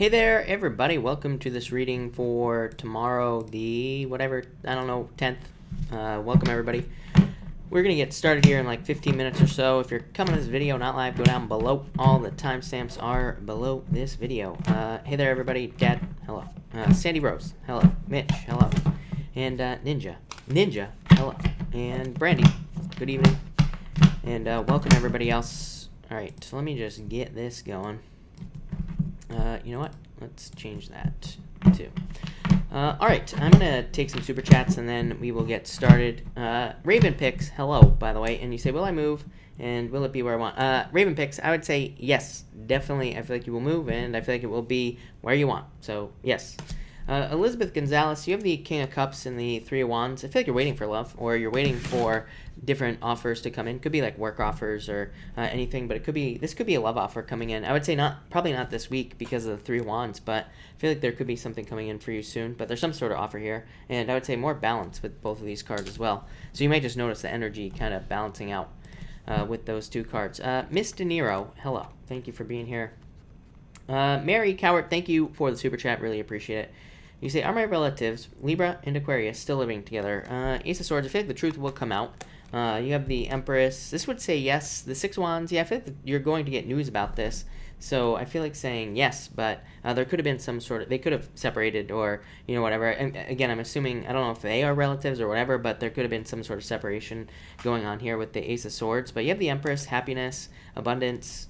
Hey there, everybody. Welcome to this reading for tomorrow, the whatever, I don't know, 10th. Welcome, everybody. We're going to get started here in like 15 minutes or so. If you're coming to this video, not live, go down below. All the timestamps are below this video. Hey there, everybody. Dad, hello. Sandy Rose, hello. Mitch, hello. And Ninja, hello. And Brandy, good evening. And welcome, everybody else. All right, so let me just get this going. You know what? Let's change that too. All right, I'm going to take some super chats and then we will get started. Raven Picks, hello, by the way. And you say, will I move? And will it be where I want? Raven Picks, I would say yes, definitely. I feel like you will move and I feel like it will be where you want. So, yes. Elizabeth Gonzalez, you have the King of Cups and the Three of Wands. I feel like you're waiting for love, or you're waiting for different offers to come in. Could be like work offers or anything, but this could be a love offer coming in. I would say probably not this week because of the Three of Wands, but I feel like there could be something coming in for you soon. But there's some sort of offer here, and I would say more balance with both of these cards as well. So you might just notice the energy kind of balancing out with those two cards. Miss De Niro, hello. Thank you for being here. Mary Cowart, thank you for the super chat. Really appreciate it. You say, are my relatives, Libra and Aquarius, still living together? Ace of Swords, I feel like the truth will come out. You have the Empress. This would say yes. The Six of Wands, yeah, I feel like you're going to get news about this. So I feel like saying yes, but there could have been some sort of, they could have separated or, you know, whatever. And again, I'm assuming, I don't know if they are relatives or whatever, but there could have been some sort of separation going on here with the Ace of Swords. But you have the Empress, happiness, abundance.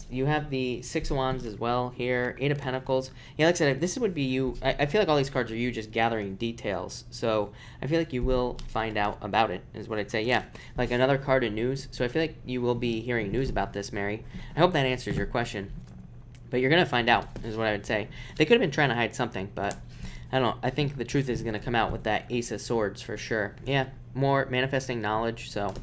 You have the Six of Wands as well here, Eight of Pentacles. Yeah, like I said, this would be you. I feel like all these cards are you just gathering details. So I feel like you will find out about it, is what I'd say. Yeah, like another card in news. So I feel like you will be hearing news about this, Mary. I hope that answers your question. But you're going to find out, is what I would say. They could have been trying to hide something, but I don't know. I think the truth is going to come out with that Ace of Swords for sure. Yeah, more manifesting knowledge, so...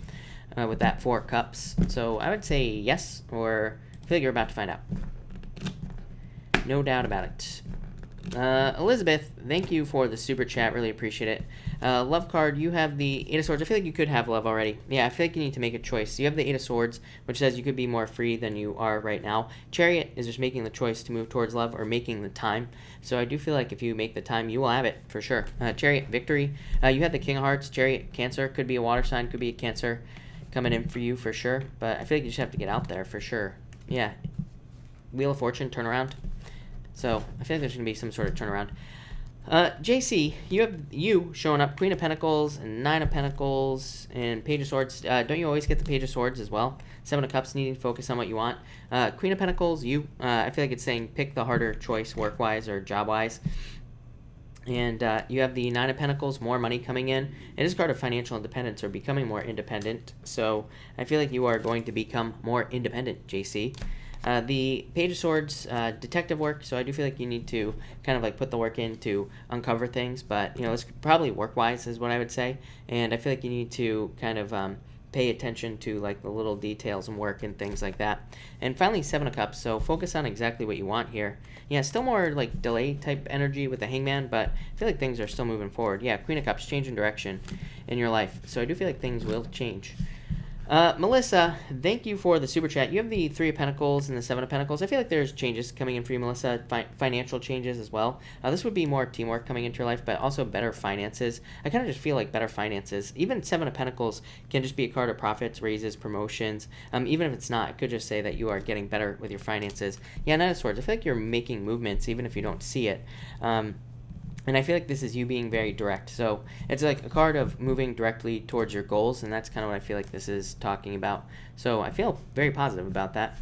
with that Four of Cups. So I would say yes, or I feel like you're about to find out. No doubt about it. Elizabeth, thank you for the super chat. Really appreciate it. Love card, you have the Eight of Swords. I feel like you could have love already. Yeah, I feel like you need to make a choice. You have the Eight of Swords, which says you could be more free than you are right now. Chariot is just making the choice to move towards love or making the time. So I do feel like if you make the time, you will have it for sure. Chariot, victory. You had the King of Hearts. Chariot, Cancer. Could be a water sign, could be a Cancer coming in for you for sure, but I feel like you just have to get out there for sure. Yeah, Wheel of Fortune, turnaround. So I feel like there's gonna be some sort of turnaround. JC, you have you showing up, Queen of Pentacles and Nine of Pentacles and Page of Swords. Don't you always get the Page of Swords as well? Seven of Cups, needing to focus on what you want. Queen of Pentacles, you. I feel like it's saying pick the harder choice, work-wise or job-wise. And you have the Nine of Pentacles, more money coming in. It is a card of financial independence or becoming more independent. So I feel like you are going to become more independent, JC. The Page of Swords, detective work. So I do feel like you need to kind of like put the work in to uncover things. But, you know, it's probably work-wise is what I would say. And I feel like you need to kind of... pay attention to like the little details and work and things like that. And finally, Seven of Cups, so focus on exactly what you want here. Yeah, still more like delay type energy with the Hangman, but I feel like things are still moving forward. Yeah, Queen of Cups, changing direction in your life. So I do feel like things will change. Melissa, thank you for the super chat. You have the Three of Pentacles and the Seven of Pentacles. I feel like there's changes coming in for you, Melissa, financial changes as well. This would be more teamwork coming into your life, but also better finances. I kind of just feel like better finances. Even Seven of Pentacles can just be a card of profits, raises, promotions. Even if it's not, it could just say that you are getting better with your finances. Yeah, Nine of Swords, I feel like you're making movements even if you don't see it. And I feel like this is you being very direct. So it's like a card of moving directly towards your goals, and that's kind of what I feel like this is talking about. So I feel very positive about that.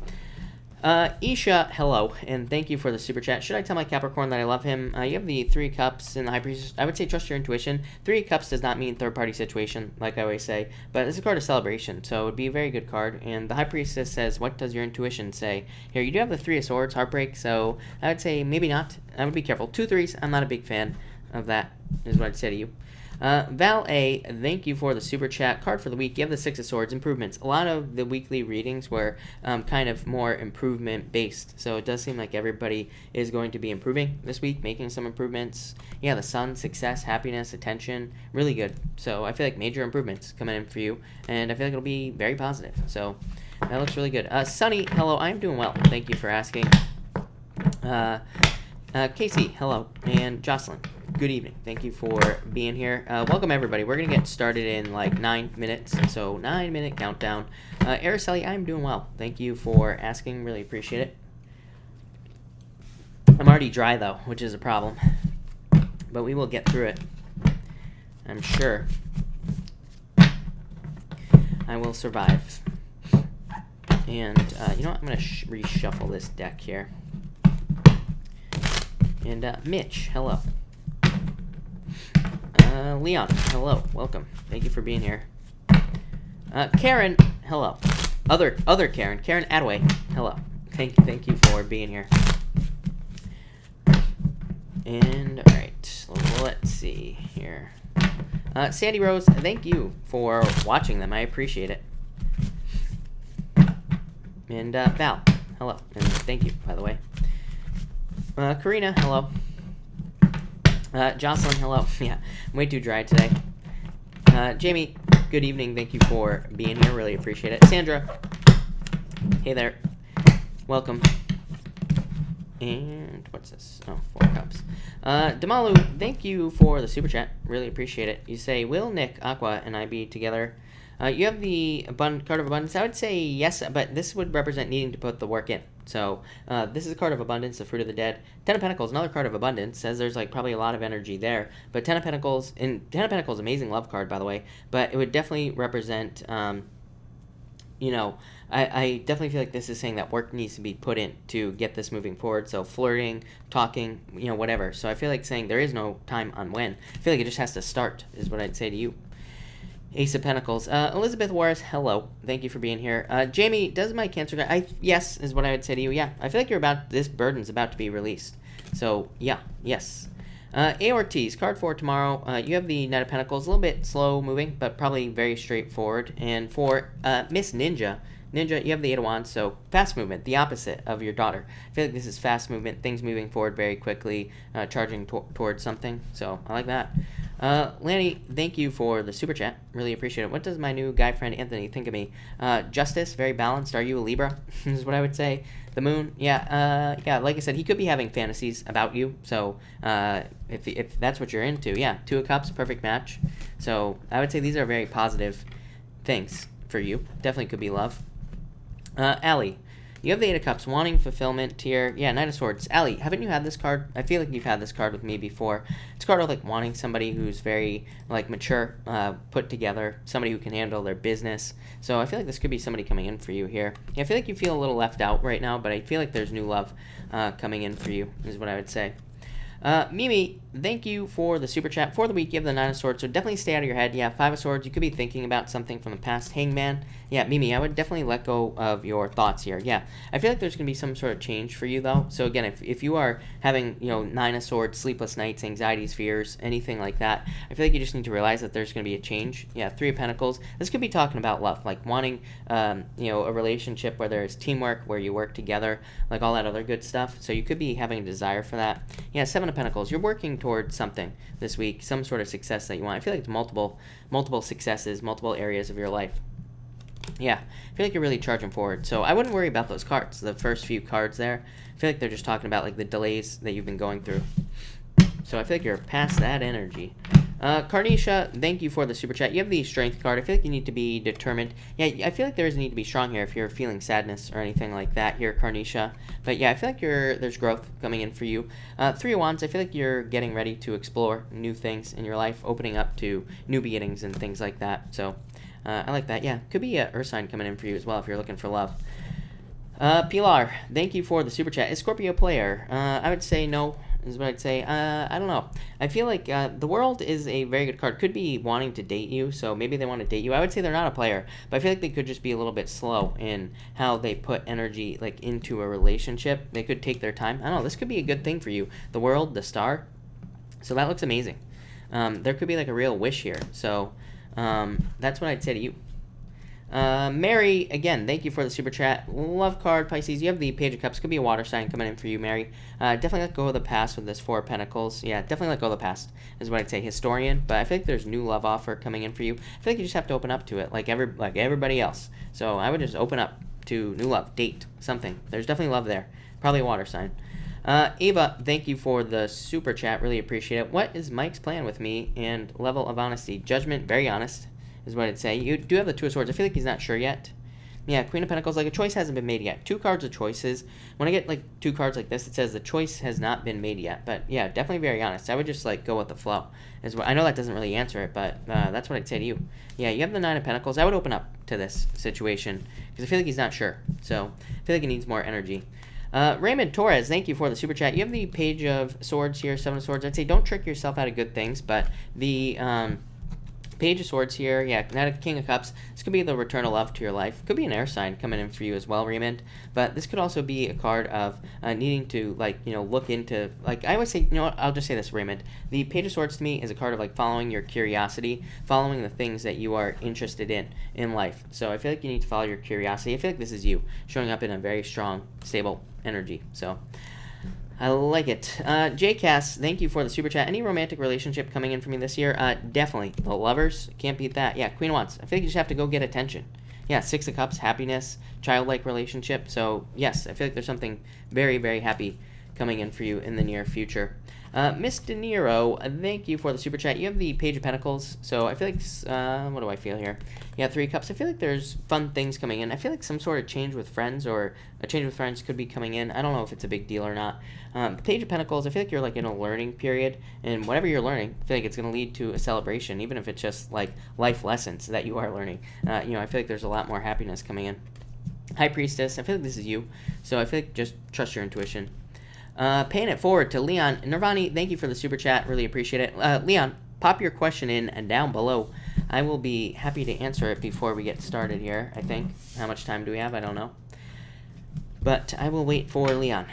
Isha, hello, and thank you for the super chat. Should I tell my Capricorn that I love him? You have the Three Cups and the High Priestess. I would say trust your intuition. Three Cups does not mean third-party situation, like I always say, but it's a card of celebration, so it would be a very good card. And the High Priestess says, what does your intuition say? Here, you do have the Three of Swords, heartbreak, so I would say maybe not. I would be careful. 2 3s, I'm not a big fan of that, is what I'd say to you. Val A, thank you for the super chat. Card for the week, you have the Six of Swords, improvements. A lot of the weekly readings were kind of more improvement based, so it does seem like everybody is going to be improving this week, making some improvements. Yeah, the Sun, success, happiness, attention, really good. So I feel like major improvements coming in for you, and I feel like it'll be very positive. So that looks really good. Sunny, hello, I'm doing well. Thank you for asking. Casey, hello. And Jocelyn, good evening. Thank you for being here. Welcome, everybody. We're going to get started in like 9 minutes. So 9-minute countdown. Araceli, I'm doing well. Thank you for asking. Really appreciate it. I'm already dry, though, which is a problem. But we will get through it. I'm sure I will survive. And you know what? I'm going to reshuffle this deck here. And Mitch, hello. Leon, hello. Welcome. Thank you for being here. Karen, hello. Other Karen, Karen Adway, hello. Thank you for being here. And all right, let's see here. Sandy Rose, thank you for watching them. I appreciate it. And Val, hello, and thank you, by the way. Karina, hello. Jocelyn, hello. Yeah, I'm way too dry today. Jamie, good evening. Thank you for being here. Really appreciate it. Sandra, hey there. Welcome. And what's this? Oh, 4 cups. Damalu, thank you for the super chat. Really appreciate it. You say, will Nick, Aqua, and I be together? You have the card of abundance. I would say yes, but this would represent needing to put the work in. So this is a card of abundance, the fruit of the dead. 10 of Pentacles, another card of abundance, says there's like probably a lot of energy there. But 10 of Pentacles, and 10 of Pentacles, amazing love card, by the way. But it would definitely represent, you know, I definitely feel like this is saying that work needs to be put in to get this moving forward. So flirting, talking, you know, whatever. So I feel like saying there is no time on when. I feel like it just has to start is what I'd say to you. Ace of Pentacles. Elizabeth Juarez, hello. Thank you for being here. Jamie, does my Cancer guy... yes, is what I would say to you. Yeah, I feel like this burden's about to be released. So, yeah, yes. A. Ortiz, card for tomorrow. You have the Knight of Pentacles, a little bit slow moving, but probably very straightforward. And for Miss Ninja, you have the Eight of Wands, so fast movement, the opposite of your daughter. I feel like this is fast movement, things moving forward very quickly, charging towards something. So, I like that. Lanny, thank you for the super chat. Really appreciate it. What does my new guy friend Anthony think of me? Justice, very balanced. Are you a Libra? Is what I would say. The moon, yeah, like I said, he could be having fantasies about you. So if that's what you're into, yeah, 2 of Cups, perfect match. So I would say these are very positive things for you. Definitely could be love. Allie, you have the 8 of Cups, wanting fulfillment here. Yeah, Knight of Swords. Allie, haven't you had this card? I feel like you've had this card with me before. It's a card of like wanting somebody who's very like mature, put together, somebody who can handle their business. So I feel like this could be somebody coming in for you here. Yeah, I feel like you feel a little left out right now, but I feel like there's new love coming in for you, is what I would say. Mimi, thank you for the super chat. For the week, you have the 9 of Swords, so definitely stay out of your head. Yeah, 5 of Swords, you could be thinking about something from the past. Hangman, yeah, Mimi, I would definitely let go of your thoughts here. Yeah, I feel like there's going to be some sort of change for you, though. So again, if you are having, you know, 9 of Swords, sleepless nights, anxieties, fears, anything like that, I feel like you just need to realize that there's going to be a change. Yeah, 3 of Pentacles. This could be talking about love, like wanting, you know, a relationship where there's teamwork, where you work together, like all that other good stuff. So you could be having a desire for that. Yeah, 7 of Pentacles. You're working towards something this week, some sort of success that you want. I feel like it's multiple successes, multiple areas of your life. Yeah, I feel like you're really charging forward. So I wouldn't worry about those cards, the first few cards there. I feel like they're just talking about like the delays that you've been going through. So I feel like you're past that energy. Carnisha, thank you for the super chat. You have the Strength card. I feel like you need to be determined. Yeah, I feel like there is a need to be strong here if you're feeling sadness or anything like that here, Carnisha. But yeah, I feel like there's growth coming in for you. 3 of Wands, I feel like you're getting ready to explore new things in your life, opening up to new beginnings and things like that. So I like that. Yeah, could be a Earth sign coming in for you as well if you're looking for love. Pilar, thank you for the super chat. Is Scorpio player? I would say no, is what I'd say. I don't know. I feel like the World is a very good card. Could be wanting to date you, so maybe they want to date you. I would say they're not a player, but I feel like they could just be a little bit slow in how they put energy like into a relationship. They could take their time. I don't know. This could be a good thing for you. The World, the Star. So that looks amazing. There could be like a real wish here. So that's what I'd say to you. Mary, again, thank you for the super chat. Love card, Pisces. You have the Page of Cups. Could be a water sign coming in for you, Mary. Definitely let go of the past with this 4 of Pentacles. Yeah, definitely let go of the past is what I'd say. Historian, but I feel like there's new love offer coming in for you. I feel like you just have to open up to it like everybody else. So I would just open up to new love, date, something. There's definitely love there. Probably a water sign. Ava, thank you for the super chat. Really appreciate it. What is Mike's plan with me and level of honesty? Judgment, very honest, is what I'd say. You do have the Two of Swords. I feel like he's not sure yet. Yeah, Queen of Pentacles, like a choice hasn't been made yet. 2 cards of choices. When I get like 2 cards like this, it says the choice has not been made yet. But yeah, definitely very honest. I would just like go with the flow. Is what I know that doesn't really answer it, but that's what I'd say to you. Yeah, you have the 9 of Pentacles. I would open up to this situation because I feel like he's not sure. So I feel like he needs more energy. Raymond Torres, thank you for the super chat. You have the Page of Swords here, 7 of Swords. I'd say don't trick yourself out of good things, but the Page of Swords here, yeah, not a King of Cups. This could be the return of love to your life. Could be an air sign coming in for you as well, Raymond. But this could also be a card of needing to, like, you know, look into, like, I would say, you know what, I'll just say this, Raymond. The Page of Swords to me is a card of, like, following your curiosity, following the things that you are interested in life. So I feel like you need to follow your curiosity. I feel like this is you showing up in a very strong, stable energy. So I like it. JCass, thank you for the super chat. Any romantic relationship coming in for me this year? Definitely. The Lovers, can't beat that. Yeah, Queen of Wands. I feel like you just have to go get attention. Yeah, 6 of Cups, happiness, childlike relationship. So, yes, I feel like there's something very, very happy coming in for you in the near future. Miss De Niro, thank you for the super chat. You have the Page of Pentacles, so I feel like, what do I feel here? Yeah, 3 Cups. I feel like there's fun things coming in. I feel like some sort of change with friends, or a change with friends could be coming in. I don't know if it's a big deal or not. Page of Pentacles, I feel like you're like in a learning period, and whatever you're learning, I feel like it's going to lead to a celebration, even if it's just like life lessons that you are learning. You know, I feel like there's a lot more happiness coming in. High Priestess, I feel like this is you, so I feel like just trust your intuition. Paying it forward to Leon. Nirvani, thank you for the super chat. Really appreciate it. Leon, pop your question in and down below. I will be happy to answer it before we get started here, I think. How much time do we have? I don't know. But I will wait for Leon.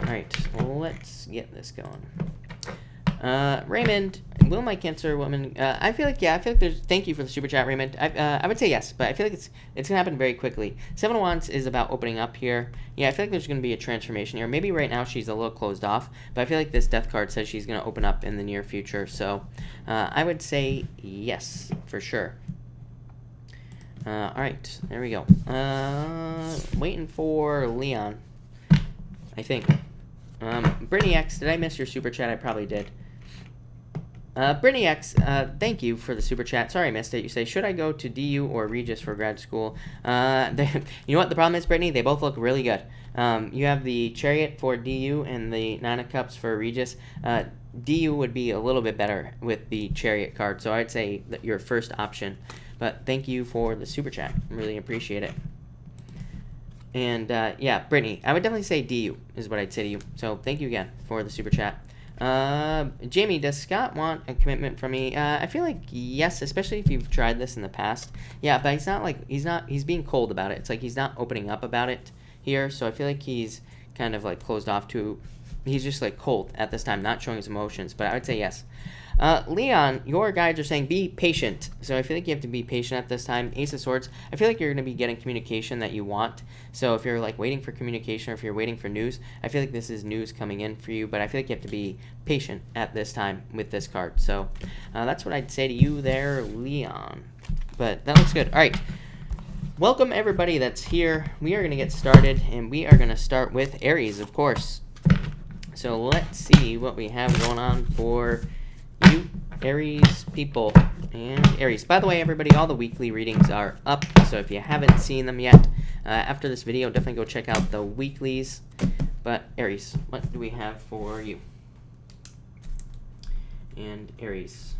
All right, well, let's get this going. Raymond, will my Cancer woman... I feel like, yeah, I feel like there's... Thank you for the super chat, Raymond. I would say yes, but I feel like it's going to happen very quickly. 7 of Wands is about opening up here. Yeah, I feel like there's going to be a transformation here. Maybe right now she's a little closed off, but I feel like this Death card says she's going to open up in the near future. So I would say yes, for sure. All right, there we go. Waiting for Leon, I think. Brittany X, did I miss your super chat? I probably did. Brittany X, thank you for the super chat. Sorry I missed it. You say, should I go to DU or Regis for grad school? You know what the problem is, Brittany? They both look really good. You have the Chariot for DU and the 9 of Cups for Regis. DU would be a little bit better with the Chariot card, so I'd say that your first option. But thank you for the super chat. Really appreciate it. And yeah, Brittany, I would definitely say DU is what I'd say to you. So thank you again for the super chat. Jamie, does Scott want a commitment from me? I feel like yes, especially if you've tried this in the past. Yeah, but he's not like, he's being cold about it. It's like he's not opening up about it here. So I feel like he's kind of like closed off to, he's just like cold at this time, not showing his emotions. But I would say yes. Leon, your guides are saying be patient. So I feel like you have to be patient at this time. Ace of Swords, I feel like you're going to be getting communication that you want. So if you're like waiting for communication, or if you're waiting for news, I feel like this is news coming in for you. But I feel like you have to be patient at this time with this card. So that's what I'd say to you there, Leon. But that looks good. All right. Welcome everybody that's here. We are going to get started, and we are going to start with Aries, of course. So let's see what we have going on for you Aries people and Aries. By the way, everybody, all the weekly readings are up, so if you haven't seen them yet, after this video, definitely go check out the weeklies. But Aries, what do we have for you? And Aries.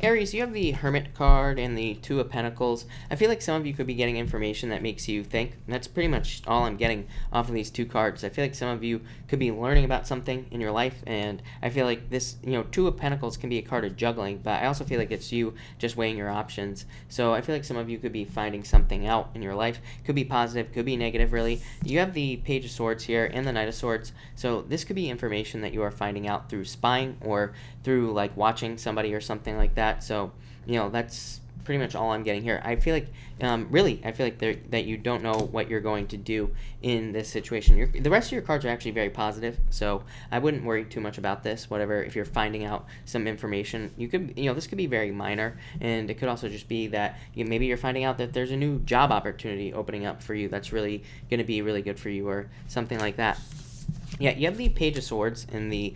Aries, you have the Hermit card and the 2 of Pentacles. I feel like some of you could be getting information that makes you think. And that's pretty much all I'm getting off of these 2 cards. I feel like some of you could be learning about something in your life, and I feel like this, 2 of Pentacles can be a card of juggling, but I also feel like it's you just weighing your options. So I feel like some of you could be finding something out in your life. Could be positive, could be negative, really. You have the Page of Swords here and the Knight of Swords. So this could be information that you are finding out through spying or through like watching somebody or something like that. So that's pretty much all I'm getting here. I feel like really I feel like that you don't know what you're going to do in this situation. The rest of your cards are actually very positive, so I wouldn't worry too much about this. Whatever, if you're finding out some information, you could this could be very minor, and it could also just be that maybe you're finding out that there's a new job opportunity opening up for you that's really going to be really good for you or something like that. Yeah, you have the Page of Swords in the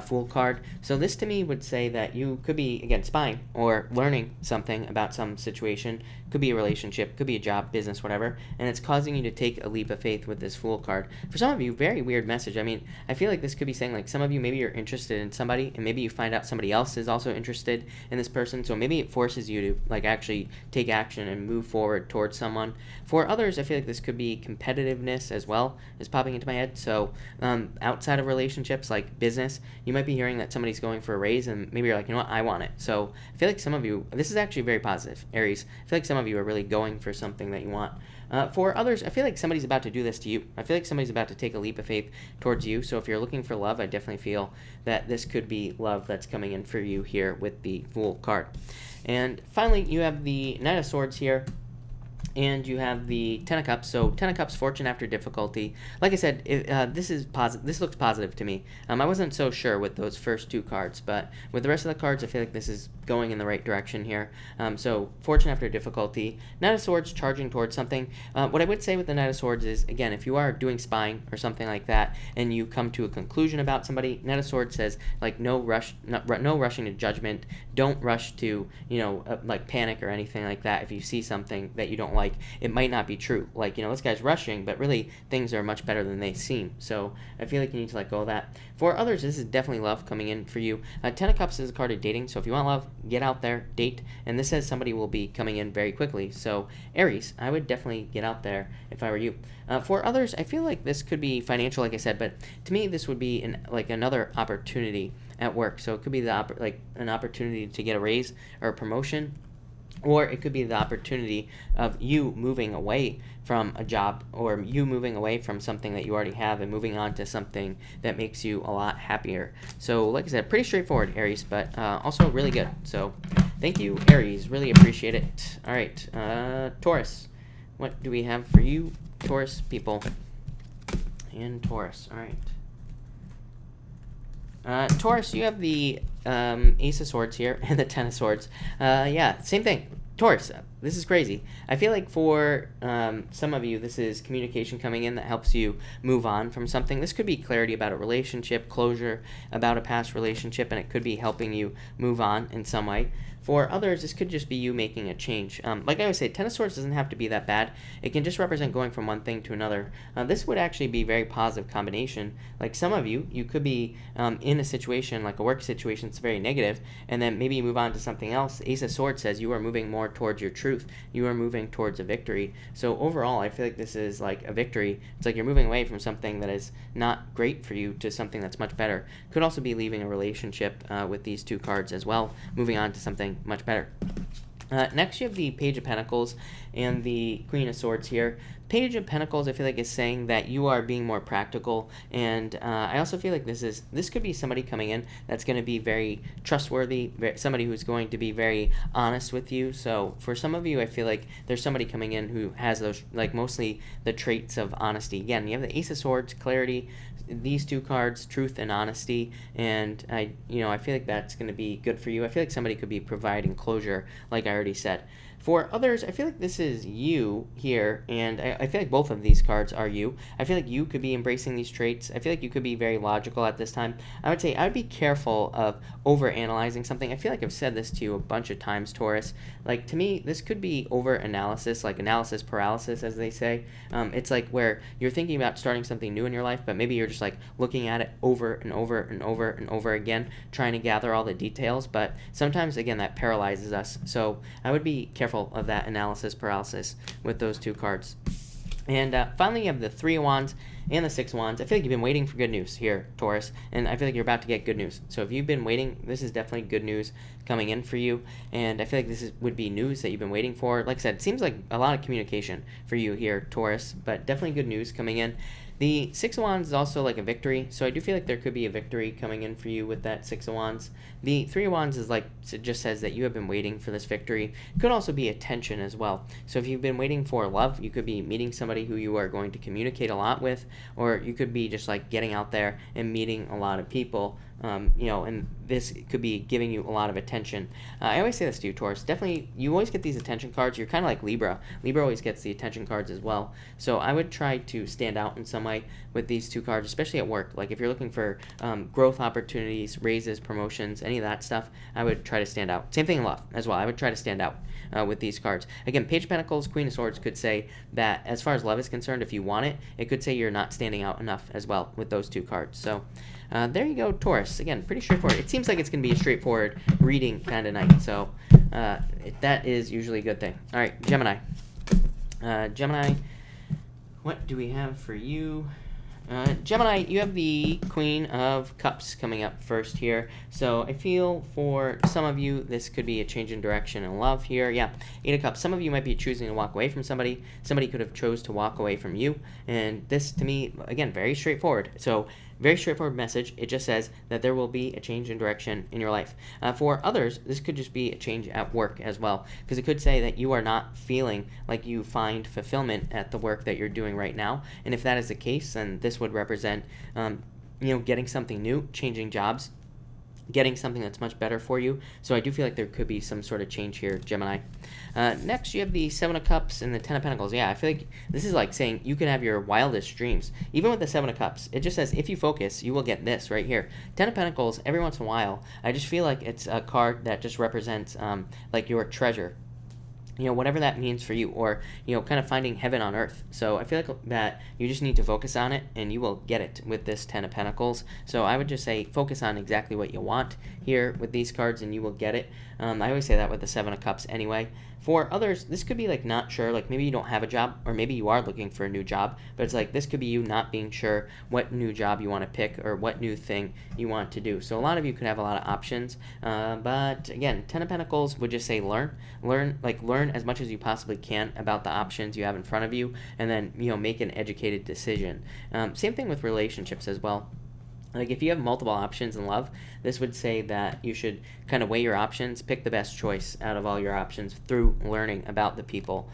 Fool card. So this to me would say that you could be, again, spying or learning something about some situation. Could be a relationship, could be a job, business, whatever. And it's causing you to take a leap of faith with this Fool card. For some of you, very weird message. I mean, I feel like this could be saying, like, some of you, maybe you're interested in somebody, and maybe you find out somebody else is also interested in this person. So maybe it forces you to, like, actually take action and move forward towards someone. For others, I feel like this could be competitiveness as well, is popping into my head. So outside of relationships, like business, you might be hearing that somebody's going for a raise, and maybe you're like, you know what, I want it. So I feel like some of you, this is actually very positive, Aries. I feel like some of you are really going for something that you want. For others, I feel like somebody's about to do this to you. I feel like somebody's about to take a leap of faith towards you. So if you're looking for love, I definitely feel that this could be love that's coming in for you here with the Fool card. And finally, you have the Knight of Swords here. And you have the Ten of Cups. So Ten of Cups, fortune after difficulty. Like I said, this is positive. This looks positive to me. I wasn't so sure with those first two cards, but with the rest of the cards, I feel like this is going in the right direction here. So fortune after difficulty. Knight of Swords charging towards something. What I would say with the Knight of Swords is, again, if you are doing spying or something like that, and you come to a conclusion about somebody, Knight of Swords says, like, no rushing to judgment. Don't rush to, like, panic or anything like that. If you see something that you don't like, it might not be true. Like, this guy's rushing, but really things are much better than they seem. So I feel like you need to let go of that. For others, this is definitely love coming in for you. Ten of Cups is a card of dating. So if you want love, get out there, date. And this says somebody will be coming in very quickly. So Aries, I would definitely get out there if I were you. For others, I feel like this could be financial, like I said, but to me, this would be another opportunity at work. So it could be an opportunity to get a raise or a promotion. Or it could be the opportunity of you moving away from a job, or you moving away from something that you already have and moving on to something that makes you a lot happier. So like I said, pretty straightforward, Aries, but also really good. So thank you, Aries. Really appreciate it. All right, Taurus. What do we have for you, Taurus people? And Taurus. All right. Taurus, you have the Ace of Swords here and the Ten of Swords. Yeah, same thing. Taurus, this is crazy. I feel like for some of you, this is communication coming in that helps you move on from something. This could be clarity about a relationship, closure about a past relationship, and it could be helping you move on in some way. For others, this could just be you making a change. Like I always say, Ten of Swords doesn't have to be that bad. It can just represent going from one thing to another. This would actually be a very positive combination. Like some of you, you could be in a situation, like a work situation, that's very negative, and then maybe you move on to something else. Ace of Swords says you are moving more towards your truth. You are moving towards a victory. So overall, I feel like this is like a victory. It's like you're moving away from something that is not great for you to something that's much better. Could also be leaving a relationship with these two cards as well, moving on to something much better. Next, you have the Page of Pentacles and the Queen of Swords here. Page of Pentacles, I feel like, is saying that you are being more practical, and I also feel like this could be somebody coming in that's going to be very trustworthy, somebody who's going to be very honest with you. So for some of you, I feel like there's somebody coming in who has those, like, mostly the traits of honesty. Again, you have the Ace of Swords, clarity, these two cards, truth and honesty, and I feel like that's going to be good for you. I feel like somebody could be providing closure, like I already said. For others, I feel like this is you here, and I feel like both of these cards are you. I feel like you could be embracing these traits. I feel like you could be very logical at this time. I would say I would be careful of over-analyzing something. I feel like I've said this to you a bunch of times, Taurus. Like, to me, this could be over-analysis, like analysis paralysis, as they say. It's like where you're thinking about starting something new in your life, but maybe you're just like looking at it over and over and over and over again, trying to gather all the details. But sometimes, again, that paralyzes us. So I would be careful of that analysis paralysis with those two cards. And finally, you have the Three of Wands and the Six of Wands. I feel like you've been waiting for good news here, Taurus, and I feel like you're about to get good news. So if you've been waiting, this is definitely good news coming in for you, and I feel like this would be news that you've been waiting for. Like I said, it seems like a lot of communication for you here, Taurus, but definitely good news coming in. The Six of Wands is also like a victory, so I do feel like there could be a victory coming in for you with that Six of Wands. The Three of Wands is like, it just says that you have been waiting for this victory. It could also be attention as well. So if you've been waiting for love, you could be meeting somebody who you are going to communicate a lot with, or you could be just like getting out there and meeting a lot of people you know, and this could be giving you a lot of attention. I always say this to you, Taurus. Definitely, you always get these attention cards. You're kind of like Libra. Libra always gets the attention cards as well. So I would try to stand out in some way with these two cards, especially at work. Like if you're looking for growth opportunities, raises, promotions, any of that stuff, I would try to stand out. Same thing in love as well. I would try to stand out with these cards. Again, Page of Pentacles, Queen of Swords could say that as far as love is concerned, if you want it, it could say you're not standing out enough as well with those two cards. So there you go, Taurus. Again, pretty straightforward. It seems like it's going to be a straightforward reading kind of night. So that is usually a good thing. All right, Gemini. Gemini, what do we have for you? Gemini, you have the Queen of Cups coming up first here. So I feel for some of you, this could be a change in direction in love here. Yeah, Eight of Cups. Some of you might be choosing to walk away from somebody. Somebody could have chose to walk away from you. And this, to me, again, very straightforward. So very straightforward message. It just says that there will be a change in direction in your life. For others, this could just be a change at work as well, because it could say that you are not feeling like you find fulfillment at the work that you're doing right now. And if that is the case, then this would represent, you know, getting something new, changing jobs, getting something that's much better for you. So I do feel like there could be some sort of change here, Gemini. Next, you have the Seven of Cups and the Ten of Pentacles. Yeah, I feel like this is like saying you can have your wildest dreams. Even with the Seven of Cups, it just says if you focus, you will get this right here. Ten of Pentacles, every once in a while, I just feel like it's a card that just represents like your treasure. You know, whatever that means for you, or, you know, kind of finding heaven on earth. So I feel like that you just need to focus on it, and you will get it with this Ten of Pentacles. So I would just say focus on exactly what you want here with these cards, and you will get it. I always say that with the Seven of Cups anyway. For others, this could be like not sure, like maybe you don't have a job, or maybe you are looking for a new job, but it's like this could be you not being sure what new job you want to pick or what new thing you want to do. So a lot of you could have a lot of options, but again, Ten of Pentacles would just say learn as much as you possibly can about the options you have in front of you, and then, you know, make an educated decision. Same thing with relationships as well. Like if you have multiple options in love, this would say that you should kind of weigh your options, pick the best choice out of all your options through learning about the people.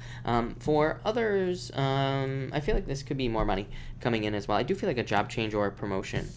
For others, I feel like this could be more money coming in as well. I do feel like a job change or a promotion.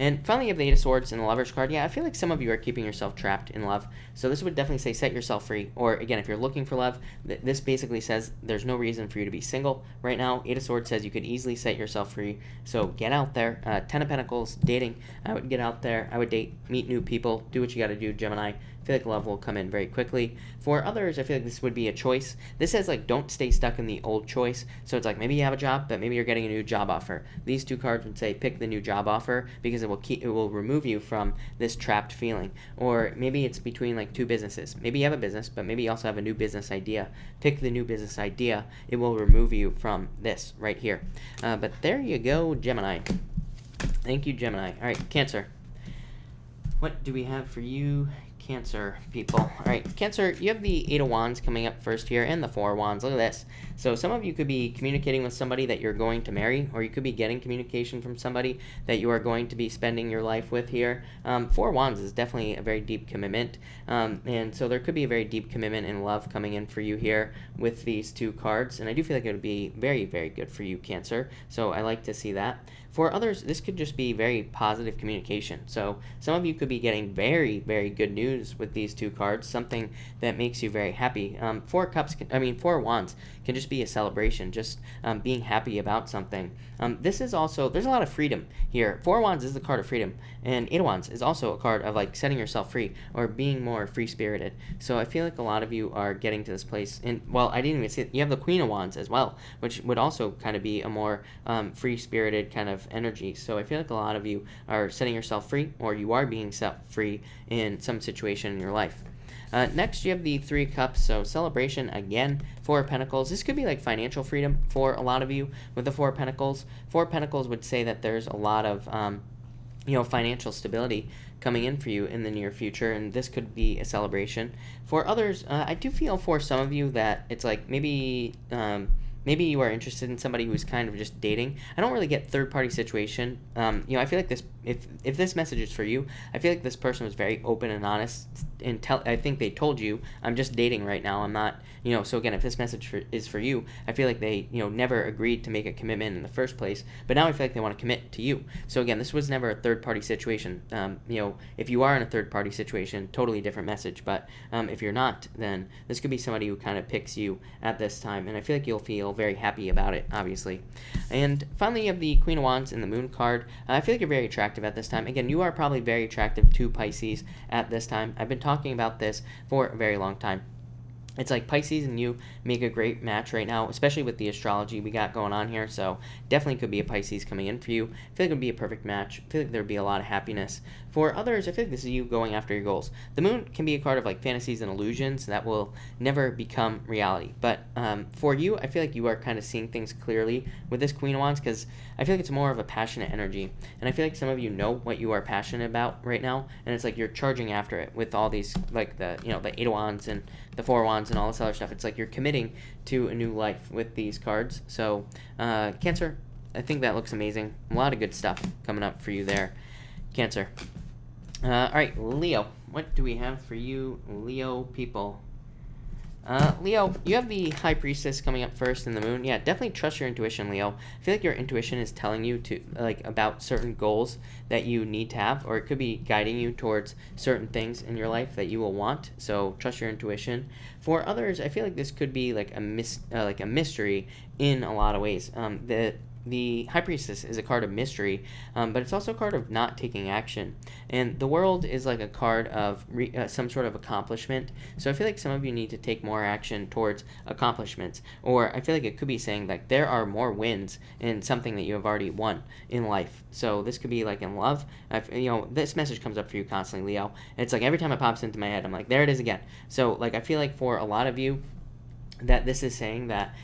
And finally, you have the Eight of Swords and the Lover's card. Yeah, I feel like some of you are keeping yourself trapped in love. So this would definitely say set yourself free. Or again, if you're looking for love, this basically says there's no reason for you to be single right now. Eight of Swords says you could easily set yourself free. So get out there. Ten of Pentacles, dating. I would get out there. I would date, meet new people, do what you got to do, Gemini. I feel like love will come in very quickly. For others, I feel like this would be a choice. This says like don't stay stuck in the old choice. So it's like maybe you have a job, but maybe you're getting a new job offer. These two cards would say pick the new job offer, because it will remove you from this trapped feeling. Or maybe it's between like two businesses. Maybe you have a business, but maybe you also have a new business idea. Pick the new business idea. It will remove you from this right here. But there you go, Gemini. Thank you, Gemini. All right, Cancer. What do we have for you, Cancer people? All right, Cancer, you have the Eight of Wands coming up first here and the Four of Wands. Look at this. So some of you could be communicating with somebody that you're going to marry, or you could be getting communication from somebody that you are going to be spending your life with here. Four of Wands is definitely a very deep commitment, and so there could be a very deep commitment in love coming in for you here with these two cards, and I do feel like it would be very, very good for you, Cancer. So I like to see that. For others, this could just be very positive communication. So some of you could be getting very, very good news with these two cards, something that makes you very happy. Four of Wands can just be a celebration, just being happy about something. This is also, there's a lot of freedom here. Four of Wands is the card of freedom, and Eight of Wands is also a card of like setting yourself free or being more free-spirited. So I feel like a lot of you are getting to this place. And well, I didn't even say, you have the Queen of Wands as well, which would also kind of be a more free-spirited kind of energy. So I feel like a lot of you are setting yourself free, or you are being set free in some situation in your life. Next, you have the Three of Cups, so celebration again. Four of Pentacles. This could be like financial freedom for a lot of you with the Four of Pentacles. Four of Pentacles would say that there's a lot of financial stability coming in for you in the near future, and this could be a celebration. For others, I do feel for some of you that it's like maybe you are interested in somebody who's kind of just dating. I don't really get third-party situation. I feel like this if this message is for you, I feel like this person was very open and honest, and I think they told you, I'm just dating right now, I'm not, so again, if this message is for you, I feel like they, never agreed to make a commitment in the first place, but now I feel like they want to commit to you. So again, this was never a third-party situation. If you are in a third-party situation, totally different message, but if you're not, then this could be somebody who kind of picks you at this time, and I feel like you'll feel very happy about it, obviously. And finally, you have the Queen of Wands and the Moon card. I feel like you're very attractive at this time. Again, you are probably very attractive to Pisces at this time. I've been talking about this for a very long time. It's like Pisces and you make a great match right now, especially with the astrology we got going on here. So definitely could be a Pisces coming in for you. I feel like it would be a perfect match. I feel like there would be a lot of happiness. For others, I feel like this is you going after your goals. The moon can be a card of like fantasies and illusions that will never become reality. But for you, I feel like you are kind of seeing things clearly with this Queen of Wands, because I feel like it's more of a passionate energy. And I feel like some of you know what you are passionate about right now. And it's like you're charging after it with all these, like the Eight of Wands and the Four of Wands and all this other stuff. It's like you're committing to a new life with these cards. So Cancer, I think that looks amazing. A lot of good stuff coming up for you there, Cancer. All right, Leo, what do we have for you, Leo people? Leo, you have the High Priestess coming up first in the moon. Yeah, definitely trust your intuition, Leo. I feel like your intuition is telling you to about certain goals that you need to have, or it could be guiding you towards certain things in your life that you will want. So trust your intuition. For others, I feel like this could be like a mystery in a lot of ways. The High Priestess is a card of mystery, but it's also a card of not taking action. And the World is like a card of some sort of accomplishment. So I feel like some of you need to take more action towards accomplishments. Or I feel like it could be saying that there are more wins in something that you have already won in life. So this could be like in love. This message comes up for you constantly, Leo. It's like every time it pops into my head, I'm like, there it is again. So like I feel like for a lot of you that this is saying that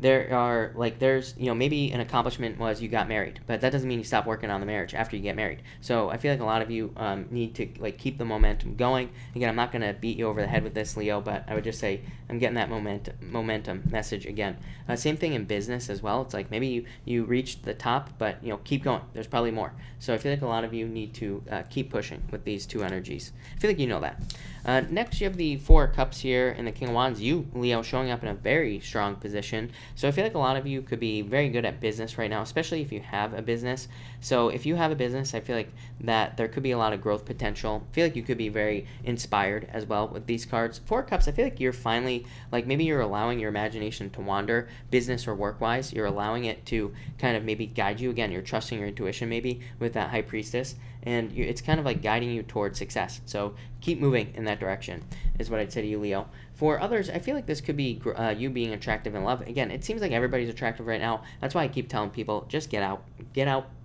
there's maybe an accomplishment was you got married, but that doesn't mean you stop working on the marriage after you get married. So I feel like a lot of you need to keep the momentum going. Again, I'm not going to beat you over the head with this, Leo, but I would just say I'm getting that momentum message again. Same thing in business as well. It's like maybe you reached the top, but keep going. There's probably more. So I feel like a lot of you need to keep pushing with these two energies. I feel like you know that. Next, you have the Four of Cups here and the King of Wands. You, Leo, showing up in a very strong position. So I feel like a lot of you could be very good at business right now, especially if you have a business. So if you have a business, I feel like that there could be a lot of growth potential. I feel like you could be very inspired as well with these cards. Four of Cups, I feel like you're finally, maybe you're allowing your imagination to wander, business or work-wise. You're allowing it to kind of maybe guide you. Again, you're trusting your intuition maybe with that High Priestess. And it's kind of like guiding you towards success. So keep moving in that direction is what I'd say to you, Leo. For others, I feel like this could be you being attractive in love. Again, it seems like everybody's attractive right now. That's why I keep telling people, just get out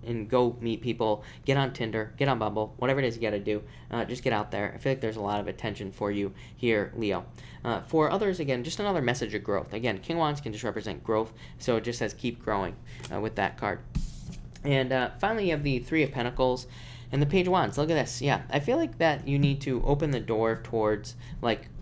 and go meet people. Get on Tinder, get on Bumble, whatever it is you got to do. Just get out there. I feel like there's a lot of attention for you here, Leo. For others, again, just another message of growth. Again, King of Wands can just represent growth, so it just says keep growing with that card. And finally, you have the Three of Pentacles and the Page of Wands. Look at this. Yeah, I feel like that you need to open the door towards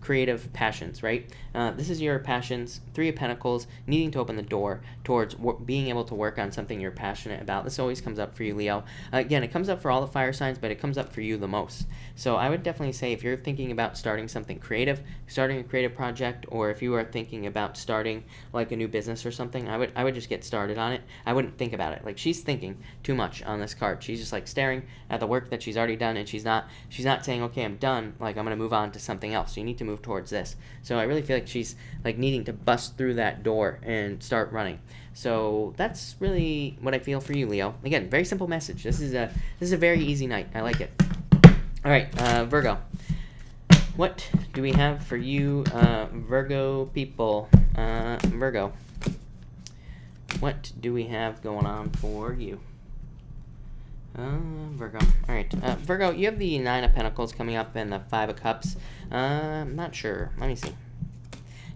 creative passions, right? This is your passions. Three of Pentacles, needing to open the door towards being able to work on something you're passionate about. This always comes up for you, Leo. Again, it comes up for all the fire signs, but it comes up for you the most. So I would definitely say if you're thinking about starting something creative, starting a creative project, or if you are thinking about starting a new business or something, I would just get started on it. I wouldn't think about it. She's thinking too much on this card. She's just staring at the work that she's already done, and she's not saying, okay, I'm done. I'm going to move on to something else. So you need to move towards this. So I really feel like she's needing to bust through that door and start running. So that's really what I feel for you, Leo. Again, very simple message. This is a very easy night. I like it. All right, Virgo. What do we have for you, Virgo people? Virgo. What do we have going on for you? Virgo. All right. Virgo, you have the Nine of Pentacles coming up and the Five of Cups. I'm not sure. Let me see.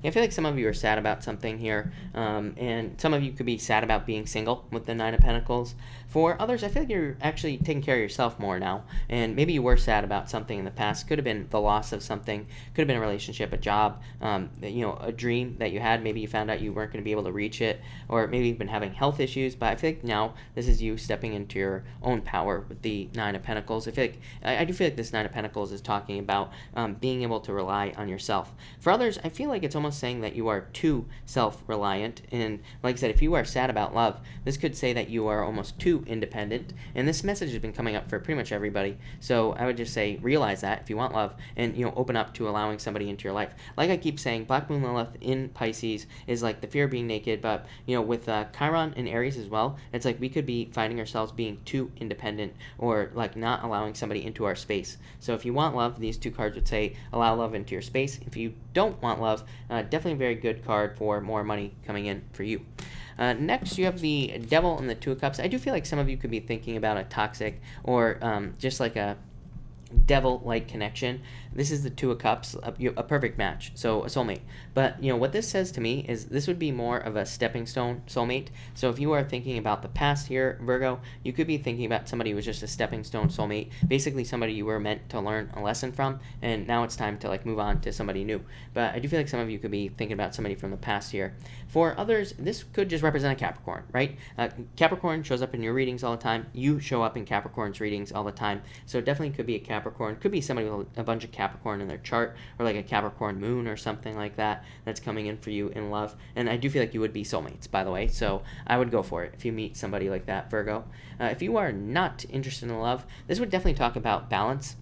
I feel like some of you are sad about something here, and some of you could be sad about being single with the Nine of Pentacles. For others, I feel like you're actually taking care of yourself more now, and maybe you were sad about something in the past. Could have been the loss of something, could have been a relationship, a job, a dream that you had. Maybe you found out you weren't going to be able to reach it, or maybe you've been having health issues, but I feel like now this is you stepping into your own power with the Nine of Pentacles. I feel like I do feel like this Nine of Pentacles is talking about being able to rely on yourself. For others, I feel like it's almost saying that you are too self-reliant, and like I said, if you are sad about love, this could say that you are almost too independent, and this message has been coming up for pretty much everybody. So I would just say realize that if you want love, and open up to allowing somebody into your life. Like I keep saying, Black Moon Lilith in Pisces is like the fear of being naked, but with Chiron and Aries as well, it's like we could be finding ourselves being too independent, or like not allowing somebody into our space. So if you want love, these two cards would say allow love into your space. If you don't want love, definitely a very good card for more money coming in for you. Next, you have the Devil and the Two of Cups. I do feel like some of you could be thinking about a toxic or just like a devil-like connection. This is the Two of Cups, a perfect match, so a soulmate. But what this says to me is this would be more of a stepping stone soulmate. So if you are thinking about the past here, Virgo, you could be thinking about somebody who was just a stepping stone soulmate, basically somebody you were meant to learn a lesson from, and now it's time to like move on to somebody new. But I do feel like some of you could be thinking about somebody from the past here. For others, this could just represent a Capricorn, right? Capricorn shows up in your readings all the time. You show up in Capricorn's readings all the time. So it definitely could be a Capricorn. Could be somebody with a bunch of Capricorn in their chart, or like a Capricorn moon or something like that that's coming in for you in love. And I do feel like you would be soulmates, by the way, so I would go for it if you meet somebody like that, Virgo. If you are not interested in love, this would definitely talk about balance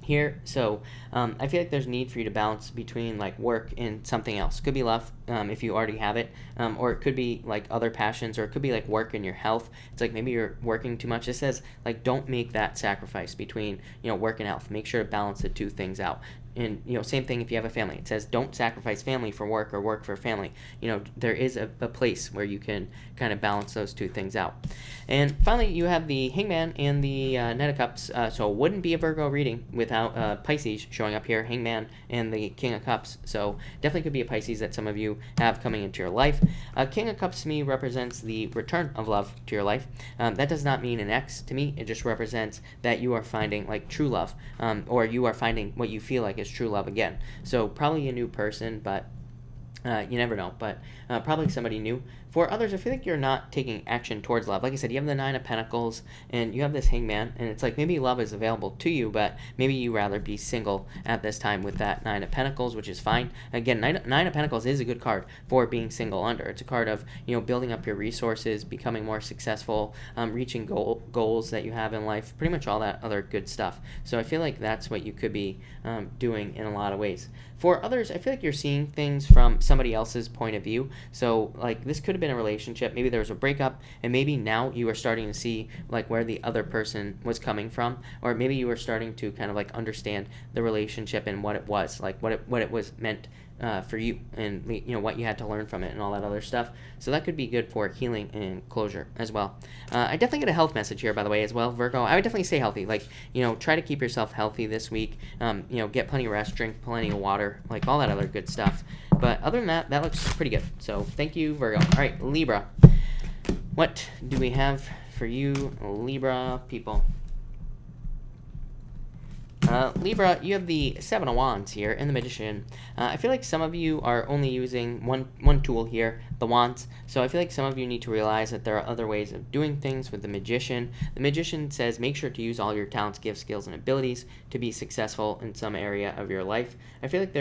here. So I feel like there's need for you to balance between like work and something else. Could be love, if you already have it, or it could be like other passions, or it could be like work and your health. It's like maybe you're working too much. It says like don't make that sacrifice between work and health. Make sure to balance the two things out. And same thing if you have a family. It says don't sacrifice family for work or work for family. There is a place where you can kind of balance those two things out. And finally, you have the Hangman and the Knight of Cups. So it wouldn't be a Virgo reading without Pisces showing up here, Hangman and the King of Cups. So definitely could be a Pisces that some of you have coming into your life. King of Cups to me represents the return of love to your life. That does not mean an ex to me. It just represents that you are finding like true love, or you are finding what you feel like is true love again. So probably a new person, but you never know, but probably somebody new. For others, I feel like you're not taking action towards love. Like I said, you have the Nine of Pentacles, and you have this Hangman, and it's like maybe love is available to you, but maybe you rather be single at this time with that Nine of Pentacles, which is fine. Again, Nine of Pentacles is a good card for being single under. It's a card of, building up your resources, becoming more successful, reaching goals that you have in life, pretty much all that other good stuff. So I feel like that's what you could be doing in a lot of ways. For others, I feel like you're seeing things from somebody else's point of view. So like this could have been a relationship. Maybe there was a breakup, and maybe now you are starting to see like where the other person was coming from, or maybe you were starting to kind of like understand the relationship and what it was, like what it was meant for you, and what you had to learn from it and all that other stuff. So that could be good for healing and closure as well. I definitely get a health message here, by the way, as well, Virgo. I would definitely stay healthy. Like, try to keep yourself healthy this week. Get plenty of rest, drink plenty of water, like all that other good stuff. But other than that, that looks pretty good. So thank you, Virgo. All right, Libra. What do we have for you, Libra people? Libra, you have the Seven of Wands here and the Magician. I feel like some of you are only using one tool here, the Wands. So I feel like some of you need to realize that there are other ways of doing things with the Magician. The Magician says make sure to use all your talents, gifts, skills, and abilities to be successful in some area of your life. I feel like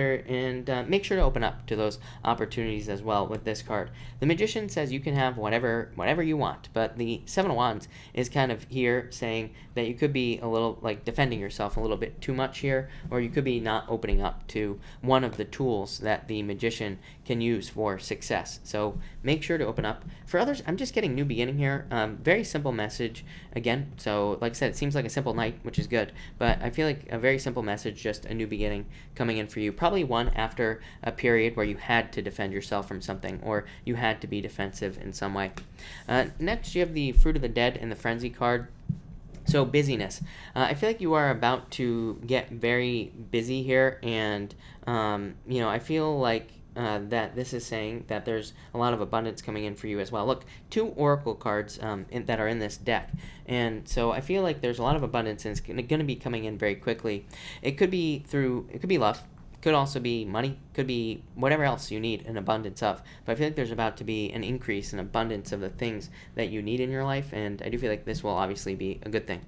make sure to open up to those opportunities as well with this card. The Magician says you can have whatever you want, but the Seven of Wands is kind of here saying that you could be a little like defending yourself a little bit too much here, or you could be not opening up to one of the tools that the Magician can use for success. So make sure to open up. For others, I'm just getting new beginning here. Very simple message again. So like I said, it seems like a simple night, which is good, but I feel like a very simple message, just a new beginning coming in for you. Probably one after a period where you had to defend yourself from something, or you had to be defensive in some way. Next, you have the Fruit of the Dead and the Frenzy card. So busyness. I feel like you are about to get very busy here, and I feel like that this is saying that there's a lot of abundance coming in for you as well. Look, 2 oracle cards that are in this deck, and so I feel like there's a lot of abundance, and it's going to be coming in very quickly. It could be love, could also be money, could be whatever else you need an abundance of. But I feel like there's about to be an increase in abundance of the things that you need in your life, and I do feel like this will obviously be a good thing.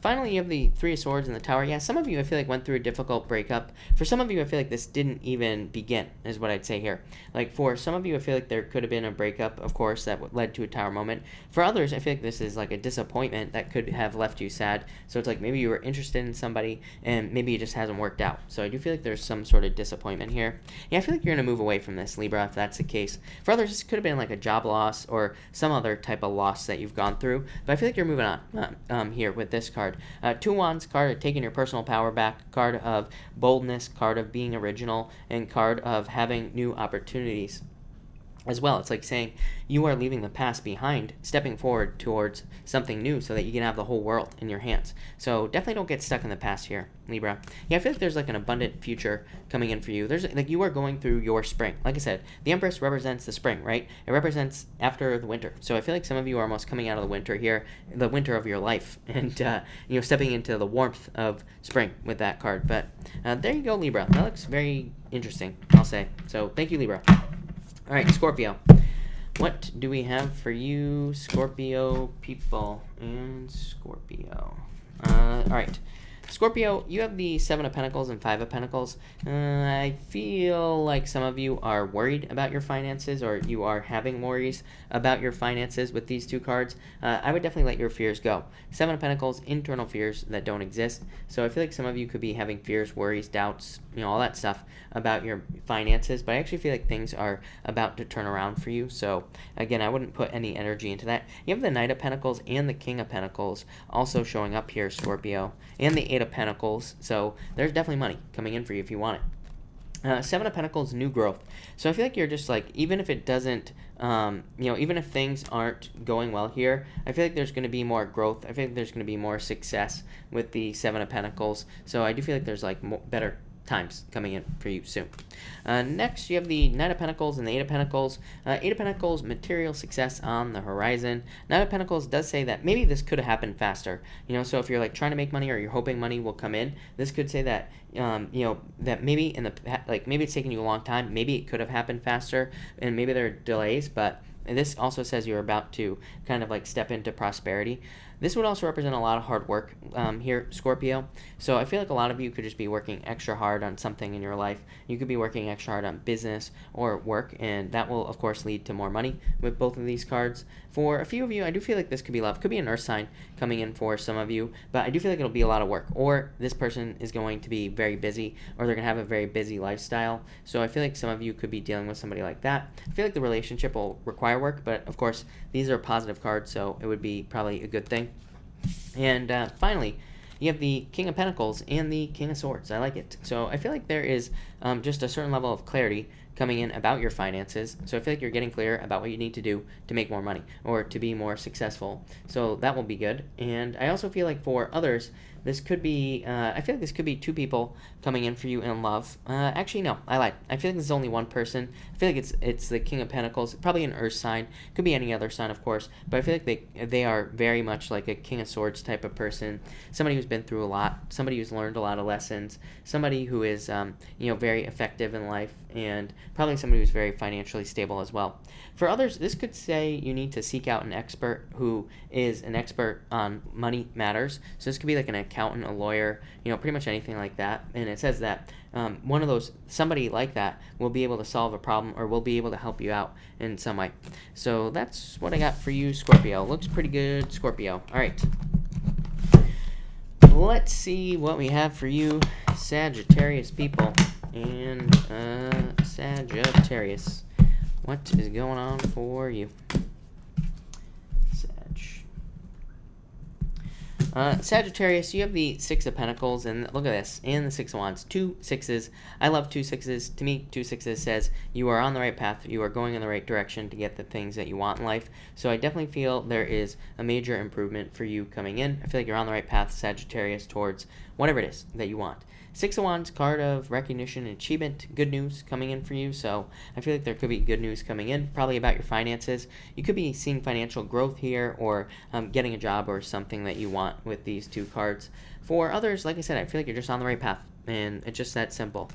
Finally, you have the 3 of Swords in the Tower. Yeah, some of you I feel like went through a difficult breakup. For some of you, I feel like this didn't even begin, is what I'd say here. Like, for some of you, I feel like there could have been a breakup, of course, that led to a Tower moment. For others, I feel like this is like a disappointment that could have left you sad. So it's like maybe you were interested in somebody, and maybe it just hasn't worked out. So I do feel like there's some sort of disappointment here. Yeah, I feel like you're going to move away from this, Libra, if that's the case. For others, this could have been like a job loss or some other type of loss that you've gone through. But I feel like you're moving on here with this card. 2 Wands, card of taking your personal power back, card of boldness, card of being original, and card of having new opportunities as well. It's like saying you are leaving the past behind, stepping forward towards something new so that you can have the whole world in your hands. So definitely don't get stuck in the past here, Libra. Yeah, I feel like there's like an abundant future coming in for you. There's like you are going through your spring. Like I said, the Empress represents the spring, right? It represents after the winter. So I feel like some of you are almost coming out of the winter here, the winter of your life, and you know, stepping into the warmth of spring with that card. But there you go, Libra. That looks very interesting, I'll say. So thank you, Libra. All right, Scorpio. What do we have for you, Scorpio people and Scorpio? All right. Scorpio, you have the 7 of Pentacles and 5 of Pentacles. I feel like some of you are worried about your finances, or you are having worries about your finances with these 2 cards. I would definitely let your fears go. 7 of Pentacles, internal fears that don't exist. So I feel like some of you could be having fears, worries, doubts, you know, all that stuff about your finances. But I actually feel like things are about to turn around for you. So again, I wouldn't put any energy into that. You have the Knight of Pentacles and the King of Pentacles also showing up here, Scorpio, and the 8 of Pentacles. So there's definitely money coming in for you if you want it. 7 of Pentacles, new growth. So I feel like you're just like, even if it doesn't, you know, even if things aren't going well here, I feel like there's going to be more growth. I feel like there's going to be more success with the 7 of Pentacles. So I do feel like there's like better times coming in for you soon. Next, you have the Knight of Pentacles and the 8 of Pentacles. 8 of Pentacles, material success on the horizon. Knight of Pentacles does say that maybe this could have happened faster. You know, so if you're like trying to make money or you're hoping money will come in, this could say that, you know, that maybe in the, like maybe it's taken you a long time, maybe it could have happened faster, and maybe there are delays, but this also says you're about to kind of like step into prosperity. This would also represent a lot of hard work here, Scorpio. So I feel like a lot of you could just be working extra hard on something in your life. You could be working extra hard on business or work, and that will, of course, lead to more money with both of these cards. For a few of you, I do feel like this could be love. Could be an earth sign coming in for some of you, but I do feel like it'll be a lot of work. Or this person is going to be very busy, or they're going to have a very busy lifestyle. So I feel like some of you could be dealing with somebody like that. I feel like the relationship will require work, but of course, these are positive cards, so it would be probably a good thing. And finally, you have the King of Pentacles and the King of Swords. I like it. So I feel like there is just a certain level of clarity coming in about your finances. So I feel like you're getting clear about what you need to do to make more money or to be more successful. So that will be good. And I also feel like for others, this could be, I feel like this could be 2 people coming in for you in love. Actually, no, I lied. I feel like this is only 1 person. I feel like it's the King of Pentacles, probably an earth sign. Could be any other sign, of course. But I feel like they are very much like a King of Swords type of person. Somebody who's been through a lot. Somebody who's learned a lot of lessons. Somebody who is, you know, very effective in life. And probably somebody who's very financially stable as well. For others, this could say you need to seek out an expert who is an expert on money matters. So this could be like an accountant, a lawyer, you know, pretty much anything like that. And it says that one of those, somebody like that will be able to solve a problem or will be able to help you out in some way. So that's what I got for you, Scorpio. Looks pretty good, Scorpio. All right. Let's see what we have for you, Sagittarius people. And Sagittarius, what is going on for you? Sag. Sagittarius, you have the Six of Pentacles, and look at this, and the Six of Wands. 2 sixes. I love 2 sixes. To me, 2 sixes says you are on the right path. You are going in the right direction to get the things that you want in life. So I definitely feel there is a major improvement for you coming in. I feel like you're on the right path, Sagittarius, towards whatever it is that you want. Six of Wands, card of recognition and achievement, good news coming in for you. So I feel like there could be good news coming in, probably about your finances. You could be seeing financial growth here, or getting a job or something that you want with these 2 cards. For others, like I said, I feel like you're just on the right path, and it's just that simple.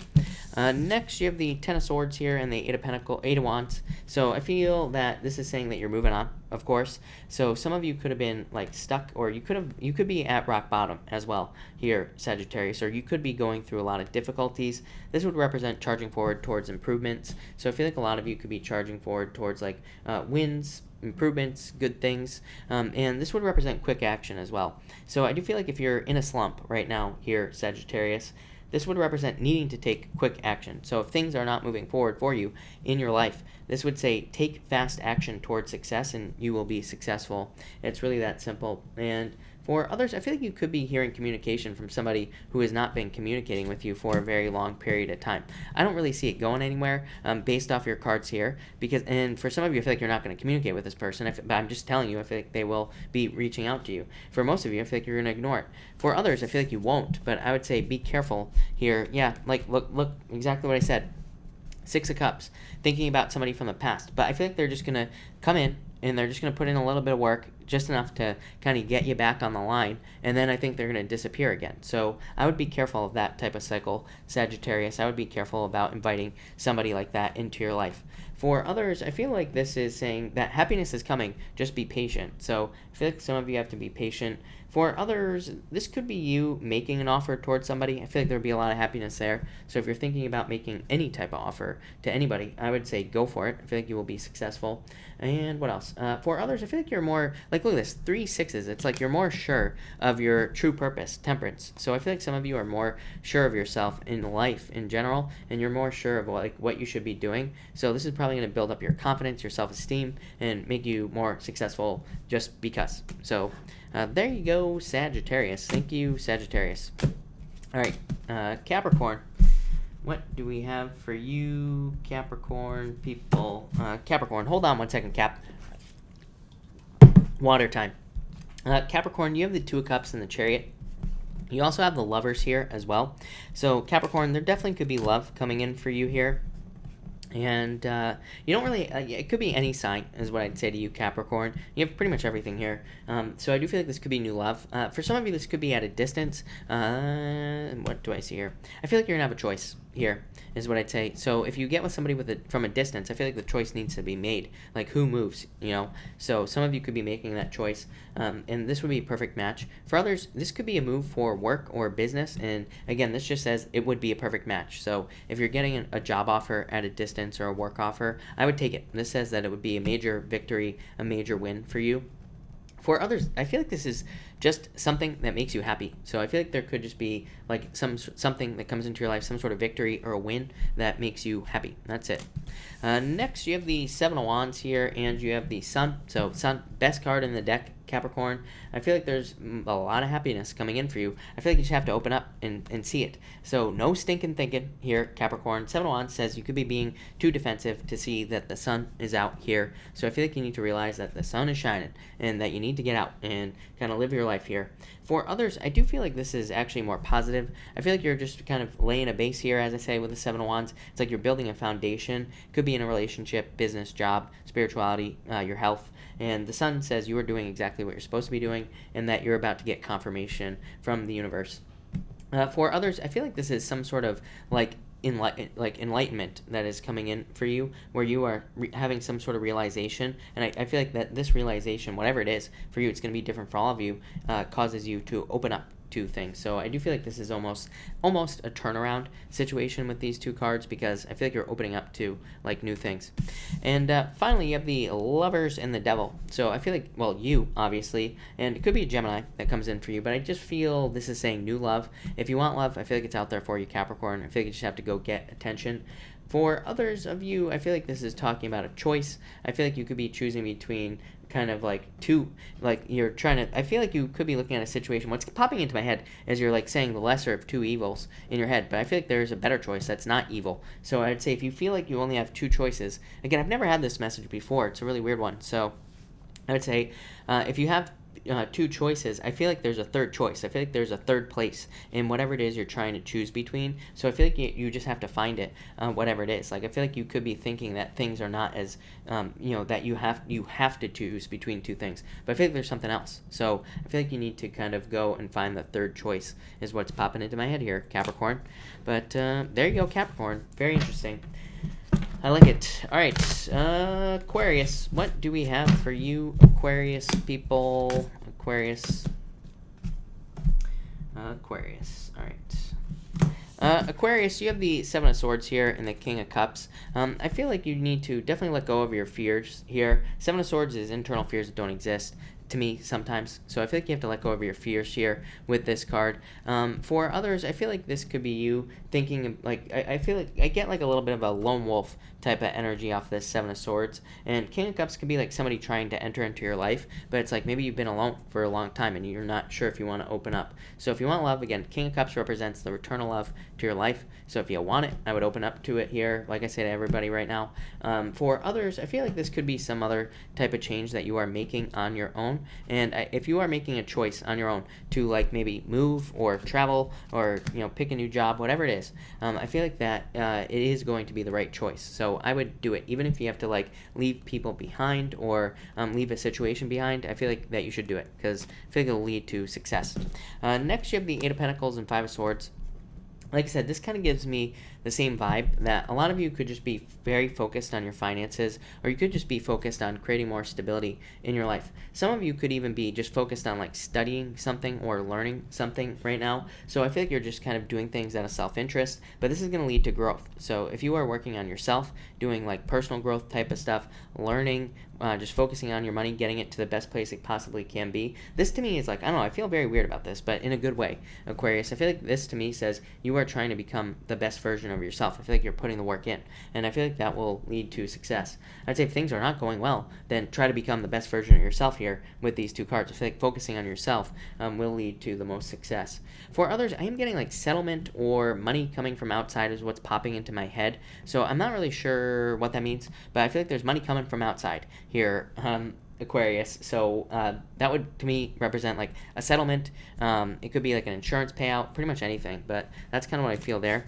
Next, you have the Ten of Swords here and the Eight of Wands. So I feel that this is saying that you're moving on, of course. So some of you could have been like stuck, or you could be at rock bottom as well here, Sagittarius, or you could be going through a lot of difficulties. This would represent charging forward towards improvements. So I feel like a lot of you could be charging forward towards like wins, improvements, good things, and this would represent quick action as well. So I do feel like if you're in a slump right now here, Sagittarius, this would represent needing to take quick action. So if things are not moving forward for you in your life, this would say take fast action towards success and you will be successful. It's really that simple. And for others, I feel like you could be hearing communication from somebody who has not been communicating with you for a very long period of time. I don't really see it going anywhere based off your cards here, and for some of you, I feel like you're not going to communicate with this person, but I'm just telling you, I feel like they will be reaching out to you. For most of you, I feel like you're going to ignore it. For others, I feel like you won't, but I would say be careful here. Yeah, like look exactly what I said. 6 of Cups, thinking about somebody from the past, but I feel like they're just going to come in and they're just going to put in a little bit of work, just enough to kind of get you back on the line, and then I think they're going to disappear again. So I would be careful of that type of cycle, Sagittarius. I would be careful about inviting somebody like that into your life. For others, I feel like this is saying that happiness is coming, just be patient. So I feel like some of you have to be patient. For others, this could be you making an offer towards somebody. I feel like there would be a lot of happiness there. So if you're thinking about making any type of offer to anybody, I would say go for it. I feel like you will be successful. And what else? For others, I feel like you're more, like look at this, 3 sixes. It's like you're more sure of your true purpose, temperance. So I feel like some of you are more sure of yourself in life in general, and you're more sure of what you should be doing. So this is probably going to build up your confidence, your self-esteem, and make you more successful just because. So there you go, Sagittarius. Thank you, Sagittarius. All right, Capricorn. What do we have for you, Capricorn people? Capricorn, hold on one second, Cap. Water time. Capricorn, you have the 2 of Cups and the Chariot. You also have the Lovers here as well. So Capricorn, there definitely could be love coming in for you here. And you don't really, it could be any sign is what I'd say to you, Capricorn. You have pretty much everything here. So I do feel like this could be new love. For some of you, this could be at a distance. What do I see here? I feel like you're going to have a choice here is what I'd say. So if you get with somebody from a distance, I feel like the choice needs to be made. Like who moves, you know? So some of you could be making that choice. And this would be a perfect match. For others, this could be a move for work or business. And again, this just says it would be a perfect match. So if you're getting a job offer at a distance or a work offer, I would take it. This says that it would be a major victory, a major win for you. For others, I feel like this is just something that makes you happy. So I feel like there could just be like something that comes into your life, some sort of victory or a win that makes you happy. That's it. Next, you have the 7 of Wands here, and you have the Sun. So Sun, best card in the deck, Capricorn. I feel like there's a lot of happiness coming in for you. I feel like you just have to open up and see it. So no stinking thinking here, Capricorn. 7 of Wands says you could be being too defensive to see that the sun is out here. So I feel like you need to realize that the sun is shining and that you need to get out and kind of live your life here. For others, I do feel like this is actually more positive. I feel like you're just kind of laying a base here, as I say, with the 7 of Wands. It's like you're building a foundation. Could be in a relationship, business, job, spirituality, your health. And the sun says you are doing exactly what you're supposed to be doing and that you're about to get confirmation from the universe. For others, I feel like this is some sort of like enlightenment that is coming in for you, where you are having some sort of realization. And I feel like that this realization, whatever it is for you, it's going to be different for all of you, causes you to open up to things. So I do feel like this is almost a turnaround situation with these 2 cards, because I feel like you're opening up to like new things. And finally, you have the Lovers and the Devil. So I feel like, well, you obviously, and it could be a Gemini that comes in for you, but I just feel this is saying new love. If you want love, I feel like it's out there for you, Capricorn. I feel like you just have to go get attention. For others of you, I feel like this is talking about a choice. I feel like you could be choosing between kind of like two, like you're trying to, I feel like you could be looking at a situation. What's popping into my head is you're like saying the lesser of two evils in your head, but I feel like there's a better choice that's not evil. So I'd say if you feel like you only have two choices, again, I've never had this message before. It's a really weird one. So I would say if you have two choices, I feel like there's a third choice. I feel like there's a third place in whatever it is you're trying to choose between. So I feel like you just have to find it, whatever it is. Like I feel like you could be thinking that things are not as, that you have to choose between two things. But I feel like there's something else. So I feel like you need to kind of go and find the third choice is what's popping into my head here, Capricorn. But there you go, Capricorn. Very interesting. I like it. All right, Aquarius. What do we have for you, Aquarius people? Aquarius. Aquarius. All right. Aquarius, you have the Seven of Swords here and the King of Cups. I feel like you need to definitely let go of your fears here. Seven of Swords is internal fears that don't exist to me sometimes. So I feel like you have to let go of your fears here with this card. For others, I feel like this could be you thinking, like, I feel like I get like a little bit of a lone wolf type of energy off this Seven of Swords. And King of Cups could be like somebody trying to enter into your life, but it's like maybe you've been alone for a long time and you're not sure if you want to open up. So if you want love, again, King of Cups represents the return of love to your life. So if you want it, I would open up to it here, like I say to everybody right now. For others, I feel like this could be some other type of change that you are making on your own. And if you are making a choice on your own to like maybe move or travel or pick a new job, whatever it is, I feel like that it is going to be the right choice. So I would do it, even if you have to like leave people behind or leave a situation behind. I feel like that you should do it because I feel like it'll lead to success. Next, you have the Eight of Pentacles and Five of Swords. Like I said, this kind of gives me the same vibe that a lot of you could just be very focused on your finances, or you could just be focused on creating more stability in your life. Some of you could even be just focused on like studying something or learning something right now. So I feel like you're just kind of doing things out of self-interest, but this is going to lead to growth. So if you are working on yourself, doing like personal growth type of stuff, learning, just focusing on your money, getting it to the best place it possibly can be. This to me is like, I don't know, I feel very weird about this, but in a good way, Aquarius. I feel like this to me says you are trying to become the best version of yourself. I feel like you're putting the work in, and I feel like that will lead to success. I'd say if things are not going well, then try to become the best version of yourself here with these two cards. I feel like focusing on yourself will lead to the most success. For others, I am getting like settlement or money coming from outside is what's popping into my head. So I'm not really sure what that means, but I feel like there's money coming from outside here, Aquarius. So that would to me represent like a settlement. It could be like an insurance payout, pretty much anything, but that's kind of what I feel there.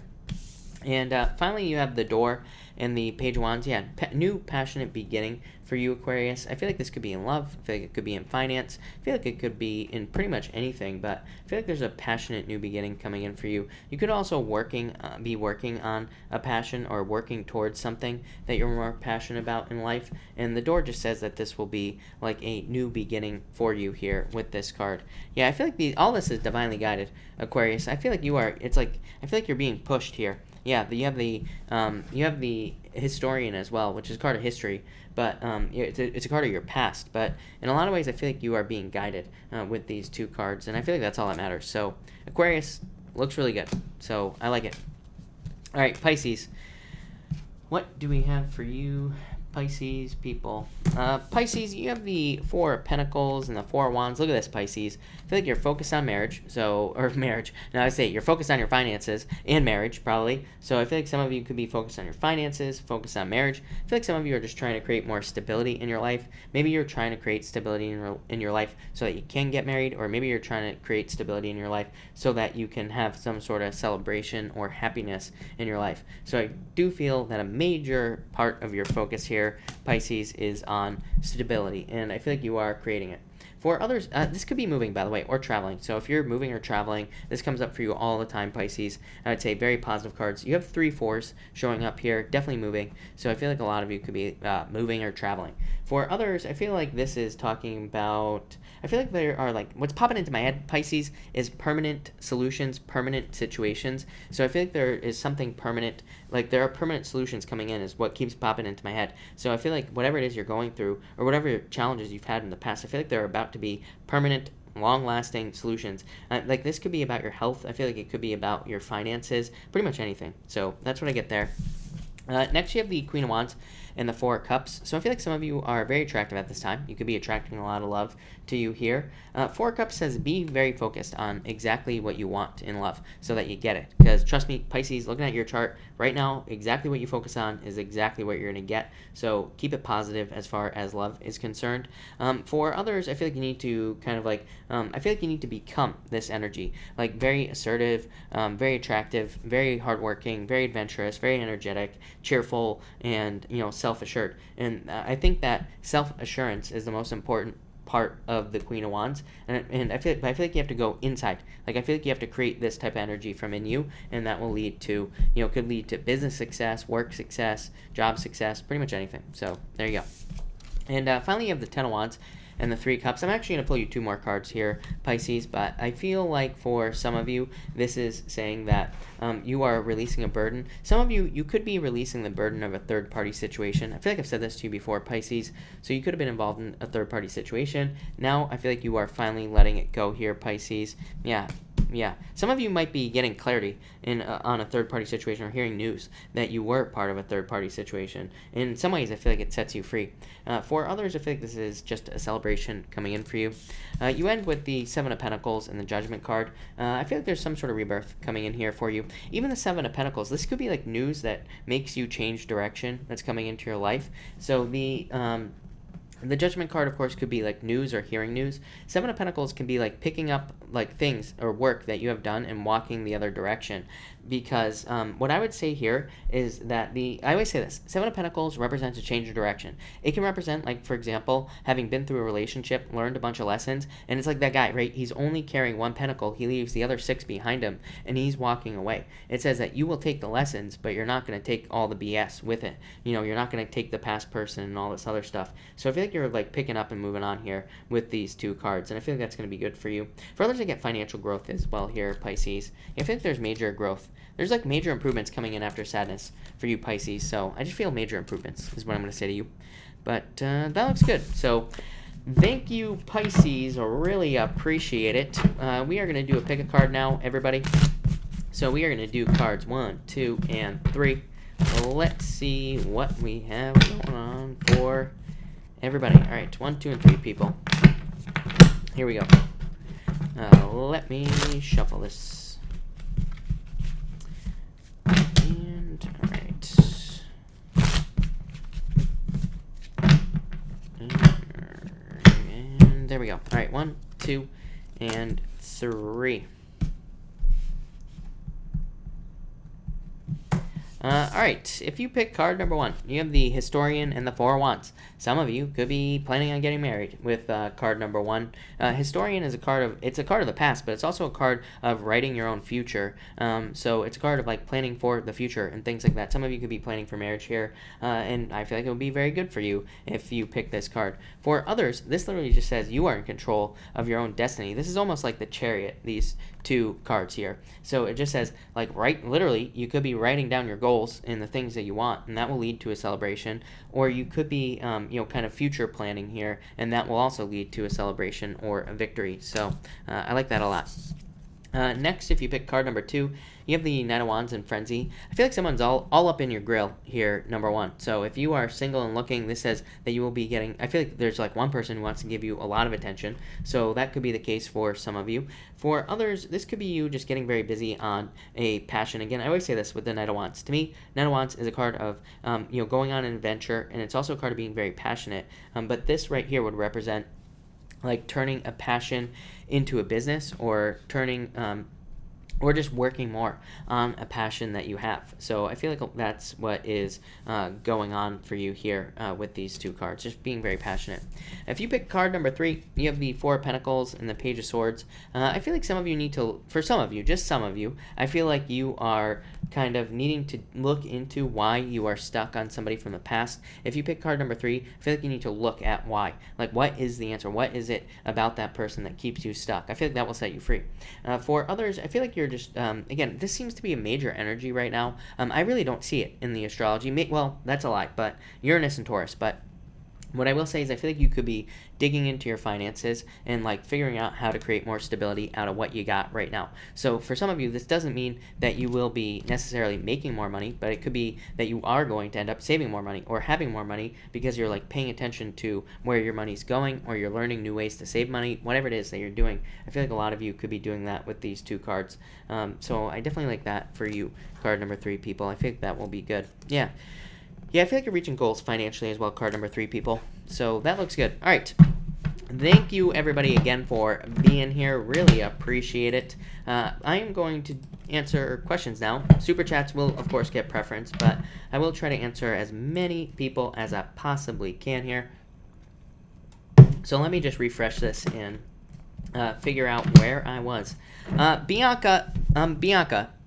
And finally, you have the Door and the Page of Wands. Yeah, new passionate beginning for you, Aquarius. I feel like this could be in love. I feel like it could be in finance. I feel like it could be in pretty much anything, but I feel like there's a passionate new beginning coming in for you. You could also be working on a passion or working towards something that you're more passionate about in life. And the Door just says that this will be like a new beginning for you here with this card. Yeah, I feel like all this is divinely guided, Aquarius. I feel like I feel like you're being pushed here. Yeah, you have the Historian as well, which is a card of history, but it's a card of your past. But in a lot of ways, I feel like you are being guided with these two cards, and I feel like that's all that matters. So Aquarius looks really good, so I like it. All right, Pisces. What do we have for you, Pisces people? Pisces, you have the Four of Pentacles and the Four of Wands. Look at this, Pisces. I feel like you're focused on marriage, marriage. Now I say you're focused on your finances and marriage, probably. So I feel like some of you could be focused on your finances, focused on marriage. I feel like some of you are just trying to create more stability in your life. Maybe you're trying to create stability in your life so that you can get married, or maybe you're trying to create stability in your life so that you can have some sort of celebration or happiness in your life. So I do feel that a major part of your focus here, Pisces, is on stability, and I feel like you are creating it. For others, this could be moving, by the way, or traveling. So if you're moving or traveling, this comes up for you all the time, Pisces. I would say very positive cards. You have 3 4s showing up here, definitely moving. So I feel like a lot of you could be moving or traveling. For others, I feel like this is talking about, I feel like there are like, what's popping into my head, Pisces, is permanent solutions, permanent situations. So I feel like there is something permanent, like there are permanent solutions coming in is what keeps popping into my head. So I feel like whatever it is you're going through, or whatever challenges you've had in the past, I feel like they're about to be permanent, long-lasting solutions. Like this could be about your health. I feel like it could be about your finances, pretty much anything. So that's what I get there. Next, you have the Queen of Wands and the Four of Cups. So I feel like some of you are very attractive at this time. You could be attracting a lot of love to you here. Four of Cups says be very focused on exactly what you want in love so that you get it. Because trust me, Pisces, looking at your chart right now, exactly what you focus on is exactly what you're going to get. So keep it positive as far as love is concerned. For others, I feel like you need to kind of like, I feel like you need to become this energy. Like very assertive, very attractive, very hardworking, very adventurous, very energetic, cheerful, and self-assured. And I think that self-assurance is the most important part of the Queen of Wands, and I feel like you have to go inside. Like I feel like you have to create this type of energy from in you, and that will lead to could lead to business success, work success, job success, pretty much anything. So there you go. And finally, you have the Ten of Wands and the Three of Cups. I'm actually going to pull you 2 more cards here, Pisces, but I feel like for some of you, this is saying that you are releasing a burden. Some of you, you could be releasing the burden of a third-party situation. I feel like I've said this to you before, Pisces. So you could have been involved in a third-party situation. Now I feel like you are finally letting it go here, Pisces. Yeah, some of you might be getting clarity on a third-party situation or hearing news that you were part of a third-party situation. In some ways, I feel like it sets you free. For others, I feel like this is just a celebration coming in for you. You end with the Seven of Pentacles and the Judgment card. I feel like there's some sort of rebirth coming in here for you. Even the Seven of Pentacles, this could be like news that makes you change direction that's coming into your life. So the Judgment card, of course, could be like news or hearing news. Seven of Pentacles can be like picking up like things or work that you have done and walking the other direction. Because what I would say here is that I always say this, Seven of Pentacles represents a change of direction. It can represent, like, for example, having been through a relationship, learned a bunch of lessons, and it's like that guy, right? He's only carrying 1 pentacle. He leaves the other 6 behind him, and he's walking away. It says that you will take the lessons, but you're not going to take all the BS with it. You're not going to take the past person and all this other stuff. So I feel like you're, like, picking up and moving on here with these 2 cards, and I feel like that's going to be good for you. For others, I get financial growth as well here, Pisces. I feel like there's major growth. There's like major improvements coming in after sadness for you, Pisces. So I just feel major improvements is what I'm going to say to you. But that looks good. So thank you, Pisces. I really appreciate it. We are going to do a pick a card now, everybody. So we are going to do cards 1, 2, and 3. Let's see what we have going on for everybody. All right, 1, 2, and 3 people. Here we go. Let me shuffle this. And there we go. All right, 1, 2, and 3. All right, if you pick card number 1, you have the Historian and the Four of Wands. Some of you could be planning on getting married with card number 1. Historian is a card of the past, but it's also a card of writing your own future. So it's a card of like planning for the future and things like that. Some of you could be planning for marriage here, and I feel like it would be very good for you if you pick this card. For others, this literally just says you are in control of your own destiny. This is almost like the Chariot, these 2 cards here. So it just says, like, literally, you could be writing down your goals and the things that you want, and that will lead to a celebration. Or you could be, kind of future planning here, and that will also lead to a celebration or a victory. So I like that a lot. Next, if you pick card number 2, you have the Nine of Wands and Frenzy. I feel like someone's all up in your grill here, number 1. So if you are single and looking, this says that you will be getting, I feel like there's like one person who wants to give you a lot of attention. So that could be the case for some of you. For others, this could be you just getting very busy on a passion. Again, I always say this with the Knight of Wands. To me, Knight of Wands is a card of, going on an adventure, and it's also a card of being very passionate. But this right here would represent like turning a passion into a business, or turning or just working more on a passion that you have. So I feel like that's what is going on for you here with these 2 cards, just being very passionate. If you pick card number 3, you have the Four of Pentacles and the Page of Swords. I feel like some of you need to, for some of you, just some of you, I feel like you are kind of needing to look into why you are stuck on somebody from the past. If you pick card number 3, I feel like you need to look at why. Like, what is the answer? What is it about that person that keeps you stuck? I feel like that will set you free. For others, I feel like you're just, again, this seems to be a major energy right now. I really don't see it in the astrology. Well, that's a lie, but Uranus and Taurus, but What I will say is I feel like you could be digging into your finances and like figuring out how to create more stability out of what you got right now. So for some of you, this doesn't mean that you will be necessarily making more money, but it could be that you are going to end up saving more money or having more money because you're like paying attention to where your money's going, or you're learning new ways to save money, whatever it is that you're doing. I feel like a lot of you could be doing that with these two cards. So I definitely like that for you, card number 3, people. I think that will be good. Yeah. Yeah, I feel like you're reaching goals financially as well, card number 3, people. So that looks good. All right. Thank you, everybody, again for being here. Really appreciate it. I am going to answer questions now. Super chats will, of course, get preference, but I will try to answer as many people as I possibly can here. So let me just refresh this and figure out where I was. Bianca,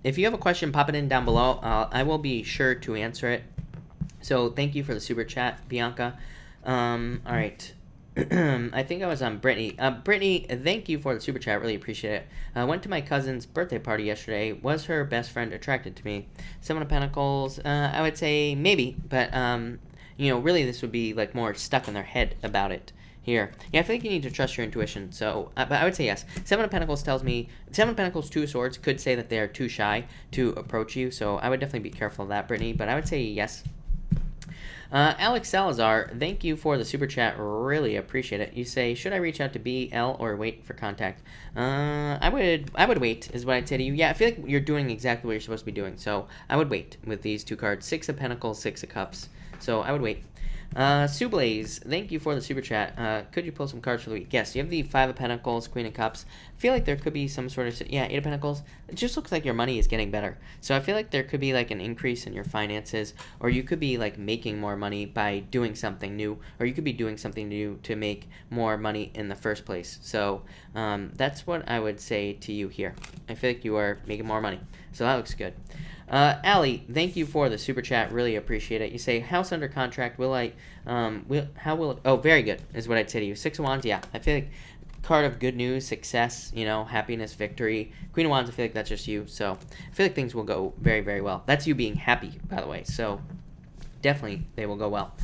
if you have a question, pop it in down below. I will be sure to answer it. So thank you for the super chat, Bianca. All right. I think I was on Brittany. Brittany, thank you for the super chat. Really appreciate it. I went to my cousin's birthday party yesterday. Was her best friend attracted to me? 7 of Pentacles. I would say maybe, but you know, really this would be like more stuck in their head about it here. Yeah, I feel like you need to trust your intuition. So, but I would say yes. 7 of Pentacles tells me 7 of Pentacles, 2 of Swords could say that they are too shy to approach you. So I would definitely be careful of that, Brittany. But I would say yes. Alex Salazar, thank you for the super chat. Really appreciate it. You say, should I reach out to BL or wait for contact? I would wait, is what I'd say to you. Yeah, I feel like you're doing exactly what you're supposed to be doing. So I would wait with these two cards. 6 of Pentacles, 6 of Cups. So I would wait. Sublaze, thank you for the super chat. Could you pull some cards for the week? Yes, you have the 5 of Pentacles, Queen of Cups. I feel like there could be some sort of, yeah, 8 of Pentacles. It just looks like your money is getting better. So I feel like there could be like an increase in your finances, or you could be like making more money by doing something new, or you could be doing something new to make more money in the first place. So that's what I would say to you here. I feel like you are making more money. So that looks good. Allie, thank you for the super chat. Really appreciate it. You say, house under contract. How will it, oh, very good is what I'd say to you. 6 of Wands, yeah. I feel like card of good news, success, you know, happiness, victory. Queen of Wands, I feel like that's just you. So I feel like things will go very, very well. That's you being happy, by the way. So definitely they will go well.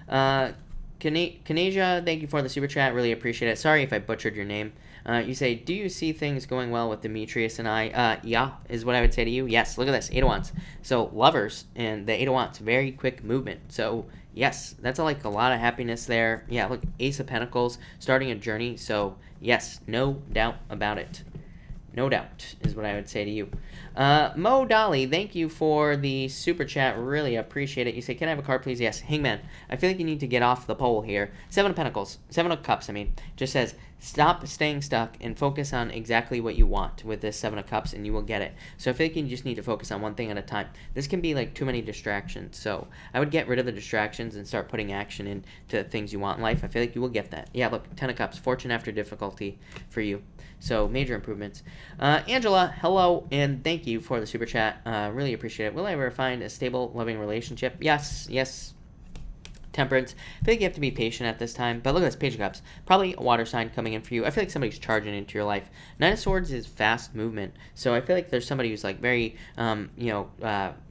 Kanasia, thank you for the super chat. Really appreciate it. Sorry if I butchered your name. You say, do you see things going well with Demetrius and I? Yeah, is what I would say to you. Yes, look at this, 8 of Wands. So, lovers and the 8 of Wands, very quick movement. So, yes, that's like a lot of happiness there. Yeah, look, Ace of Pentacles, starting a journey. So, yes, no doubt about it. No doubt is what I would say to you. Mo Dolly, thank you for the super chat. Really appreciate it. You say, can I have a card, please? Yes. Hangman, I feel like you need to get off the pole here. 7 of Pentacles, 7 of Cups, I mean. Just says, stop staying stuck and focus on exactly what you want with this 7 of Cups, and you will get it. So I feel like you just need to focus on one thing at a time. This can be like too many distractions. So I would get rid of the distractions and start putting action into things you want in life. I feel like you will get that. Yeah, look, 10 of Cups, fortune after difficulty for you. So major improvements. Angela, hello, and thank you for the super chat. Really appreciate it. Will I ever find a stable, loving relationship? Yes, yes. Temperance. I feel like you have to be patient at this time. But look at this, Page of Cups. Probably a water sign coming in for you. I feel like somebody's charging into your life. 9 of Swords is fast movement. So I feel like there's somebody who's like very,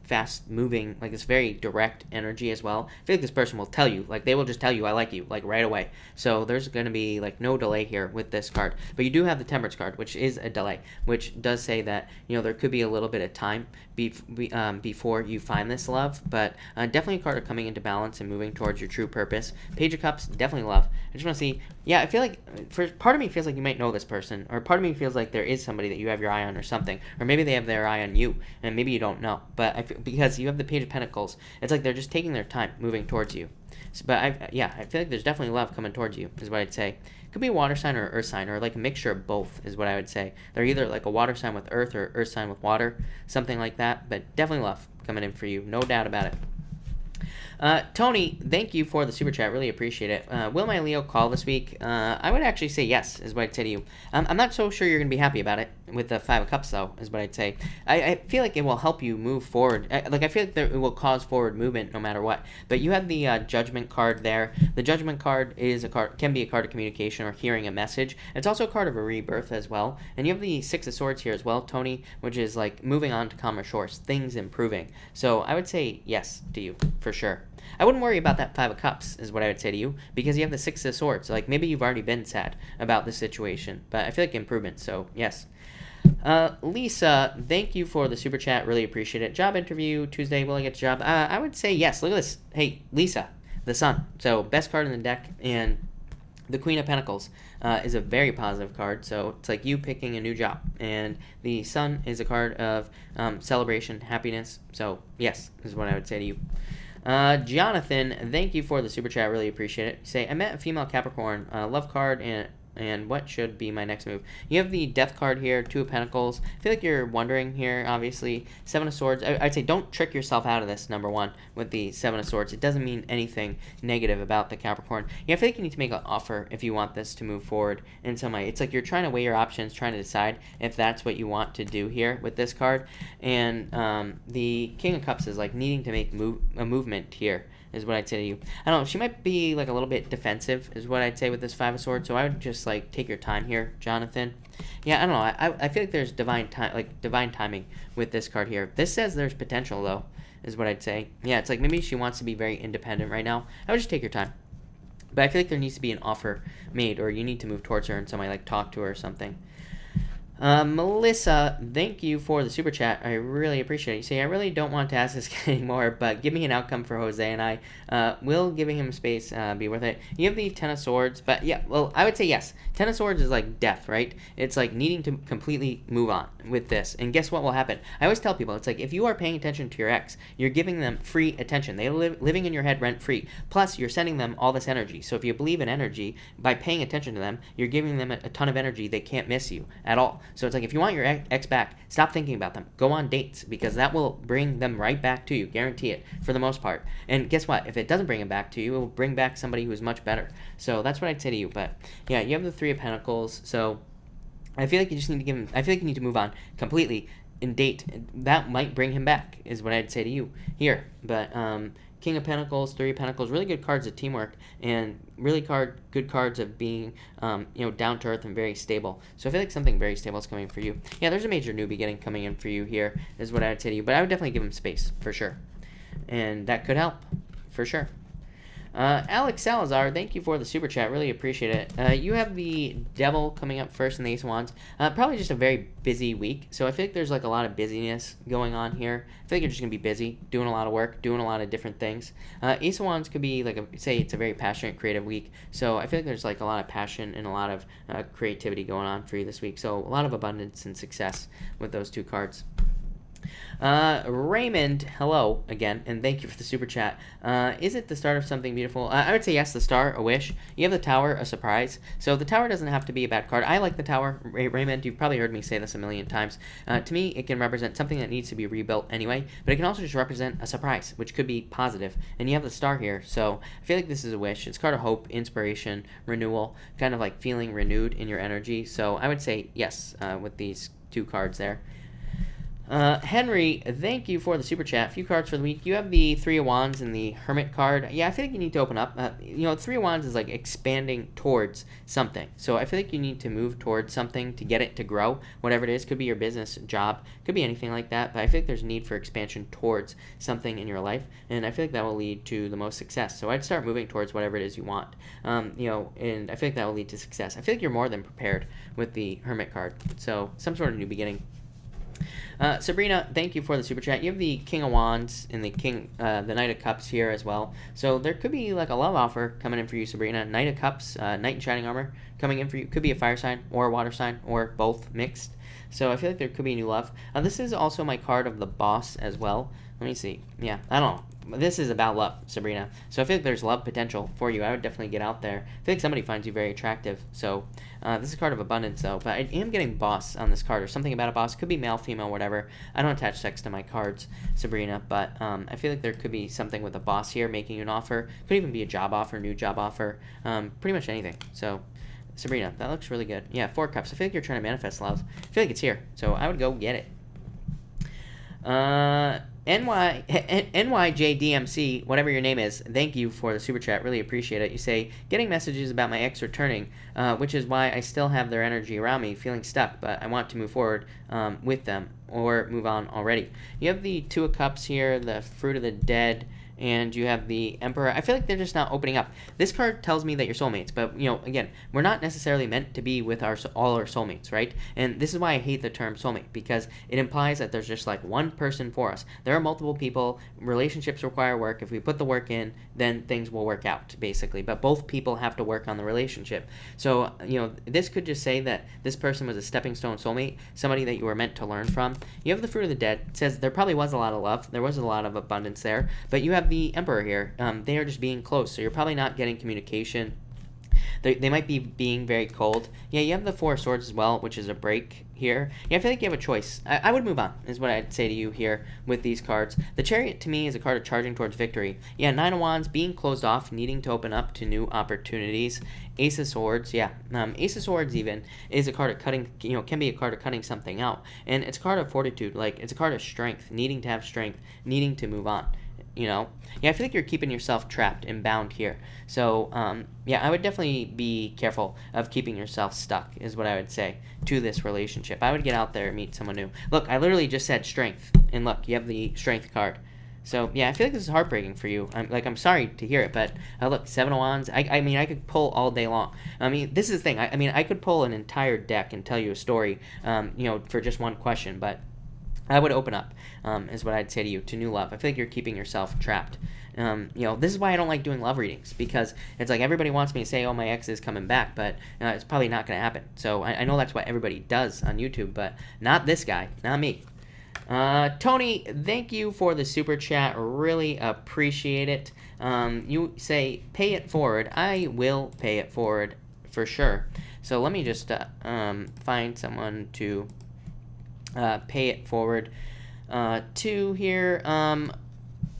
fast moving, like this very direct energy as well. I feel like this person will tell you, like they will just tell you I like you, like right away. So there's going to be like no delay here with this card. But you do have the Temperance card, which is a delay, which does say that, you know, there could be a little bit of time before you find this love. But definitely a card of coming into balance and moving towards your true purpose. Page of Cups, definitely love. I just want to see, yeah, I feel like, for part of me feels like you might know this person, or part of me feels like there is somebody that you have your eye on or something, or maybe they have their eye on you, and maybe you don't know. But I feel, because you have the Page of Pentacles, it's like they're just taking their time moving towards you. So, but I feel like there's definitely love coming towards you, is what I'd say. Could be a water sign or earth sign, or like a mixture of both, is what I would say. They're either like a water sign with earth or earth sign with water, something like that. But definitely love coming in for you, no doubt about it. Tony, thank you for the super chat. Really appreciate it. Will my Leo call this week? I would actually say yes, is what I'd say to you. I'm not so sure you're going to be happy about it with the 5 of Cups, though, is what I'd say. I feel like it will help you move forward. I feel like it will cause forward movement no matter what. But you have the Judgment card there. The Judgment card is can be a card of communication or hearing a message. It's also a card of a rebirth as well. And you have the 6 of Swords here as well, Tony, which is like moving on to calmer shores, things improving. So I would say yes to you, for sure. I wouldn't worry about that Five of Cups, is what I would say to you, because you have the Six of Swords. Like, maybe you've already been sad about this situation, but I feel like improvement, so yes. Lisa, thank you for the super chat. Really appreciate it. Job interview Tuesday. Will I get a job? I would say yes. Look at this. Hey, Lisa, the Sun. So best card in the deck, and the Queen of Pentacles is a very positive card. So it's like you picking a new job, and the Sun is a card of celebration, happiness. So yes, is what I would say to you. Jonathan, thank you for the super chat. Really appreciate it. You say, I met a female Capricorn, love card, and what should be my next move? You have the Death card here, Two of Pentacles. I feel like you're wondering here, obviously. Seven of Swords. I'd say don't trick yourself out of this, number one, with the Seven of Swords. It doesn't mean anything negative about the Capricorn. Yeah, I feel like you need to make an offer if you want this to move forward in some way. It's like you're trying to weigh your options, trying to decide if that's what you want to do here with this card. And the King of Cups is like needing to make a movement here, is what I'd say to you. I don't know, she might be like a little bit defensive, is what I'd say with this Five of Swords, so I would just like take your time here, Jonathan. Yeah, I don't know, I feel like there's divine timing with this card here. This says there's potential, though, is what I'd say. Yeah, it's like maybe she wants to be very independent right now. I would just take your time. But I feel like there needs to be an offer made, or you need to move towards her and somebody like talk to her or something. Melissa, thank you for the super chat. I really appreciate it. You say, I really don't want to ask this anymore, but give me an outcome for Jose and I. Will giving him space be worth it? You have the Ten of Swords, but yeah, well, I would say yes. Ten of Swords is like death, right? It's like needing to completely move on with this. And guess what will happen? I always tell people, it's like if you are paying attention to your ex, you're giving them free attention. They're living in your head rent-free. Plus, you're sending them all this energy. So if you believe in energy, by paying attention to them, you're giving them a ton of energy. They can't miss you at all. So it's like if you want your ex back, stop thinking about them. Go on dates, because that will bring them right back to you. Guarantee it, for the most part. And guess what? If it doesn't bring them back to you, it will bring back somebody who is much better. So that's what I'd say to you. But yeah, you have the Three of Pentacles. So I feel like you just need to give him, I feel like you need to move on completely and date. That might bring him back, is what I'd say to you here. But King of Pentacles, Three of Pentacles, really good cards of teamwork, and really good cards of being, down to earth and very stable. So I feel like something very stable is coming for you. Yeah, there's a major new beginning coming in for you here, is what I would say to you. But I would definitely give him space, for sure. And that could help, for sure. Alex Salazar, thank you for the super chat. Really appreciate it. You have the Devil coming up first in the Ace of Wands. Probably just a very busy week. So I feel like there's like a lot of busyness going on here. I feel like you're just going to be busy, doing a lot of work, doing a lot of different things. Ace of Wands could be like, say it's a very passionate, creative week. So I feel like there's like a lot of passion and a lot of creativity going on for you this week. So a lot of abundance and success with those two cards. Raymond, hello again, and thank you for the super chat. Is it the start of something beautiful? I would say yes, the star, a wish. You have the Tower, a surprise. So the Tower doesn't have to be a bad card. I like the Tower, Raymond. You've probably heard me say this a million times. To me, it can represent something that needs to be rebuilt anyway, but it can also just represent a surprise, which could be positive. And you have the star here, so I feel like this is a wish. It's a card of hope, inspiration, renewal, kind of like feeling renewed in your energy. So I would say yes with these two cards there. Henry, thank you for the super chat. A few cards for the week. You have the Three of Wands and the Hermit card. Yeah, I feel like you need to open up. Three of Wands is like expanding towards something. So I feel like you need to move towards something to get it to grow. Whatever it is, could be your business, job, could be anything like that. But I feel like there's a need for expansion towards something in your life, and I feel like that will lead to the most success. So I'd start moving towards whatever it is you want. And I feel like that will lead to success. I feel like you're more than prepared with the Hermit card. So some sort of new beginning. Sabrina, thank you for the super chat. You have the King of Wands and the Knight of Cups here as well. So there could be like a love offer coming in for you, Sabrina. Knight of Cups, Knight in Shining Armor coming in for you. Could be a fire sign or a water sign or both mixed. So I feel like there could be new love. This is also my card of the Boss as well. Let me see. Yeah, I don't know. This is about love, Sabrina. So I feel like there's love potential for you. I would definitely get out there. I feel like somebody finds you very attractive. So this is a card of abundance, though. But I am getting boss on this card, or something about a boss. Could be male, female, whatever. I don't attach sex to my cards, Sabrina. But I feel like there could be something with a boss here making you an offer. Could even be a job offer, new job offer. Pretty much anything. So Sabrina, that looks really good. Yeah, 4 cups. I feel like you're trying to manifest love. I feel like it's here. So I would go get it. NYJDMC, whatever your name is, thank you for the super chat. Really appreciate it. You say, getting messages about my ex returning, which is why I still have their energy around me, feeling stuck, but I want to move forward with them or move on already. You have the Two of Cups here, the Fruit of the Dead, and you have the Emperor. I feel like they're just not opening up. This card tells me that you're soulmates, but, you know, again, we're not necessarily meant to be with all our soulmates, right? And this is why I hate the term soulmate, because it implies that there's just like one person for us. There are multiple people. Relationships require work. If we put the work in, then things will work out, basically. But both people have to work on the relationship. So, you know, this could just say that this person was a stepping stone soulmate, somebody that you were meant to learn from. You have the Fruit of the Dead. It says there probably was a lot of love. There was a lot of abundance there. But you have the Emperor here. They are just being close. So you're probably not getting communication. They might be being very cold. Yeah, you have the Four of Swords as well, which is a break here. Yeah, I feel like you have a choice. I would move on, is what I'd say to you here with these cards. The Chariot, to me, is a card of charging towards victory. Yeah, Nine of Wands, being closed off, needing to open up to new opportunities. Ace of Swords, yeah. Ace of Swords, even, is a card of cutting, you know, can be a card of cutting something out. And it's a card of fortitude. Like, it's a card of strength, needing to have strength, needing to move on. You know, yeah, I feel like you're keeping yourself trapped and bound here. So, yeah, I would definitely be careful of keeping yourself stuck, is what I would say to this relationship. I would get out there and meet someone new. Look, I literally just said strength, and look, you have the strength card. So, yeah, I feel like this is heartbreaking for you. I'm sorry to hear it, but look, Seven of Wands. I mean, I could pull all day long. I mean, this is the thing. I mean, I could pull an entire deck and tell you a story, you know, for just one question, but I would open up, is what I'd say to you, to new love. I feel like you're keeping yourself trapped. You know, this is why I don't like doing love readings, because it's like everybody wants me to say, oh, my ex is coming back, but it's probably not going to happen. So I know that's what everybody does on YouTube, but not this guy, not me. Tony, thank you for the super chat. Really appreciate it. You say, pay it forward. I will pay it forward for sure. So let me just find someone to pay it forward to here.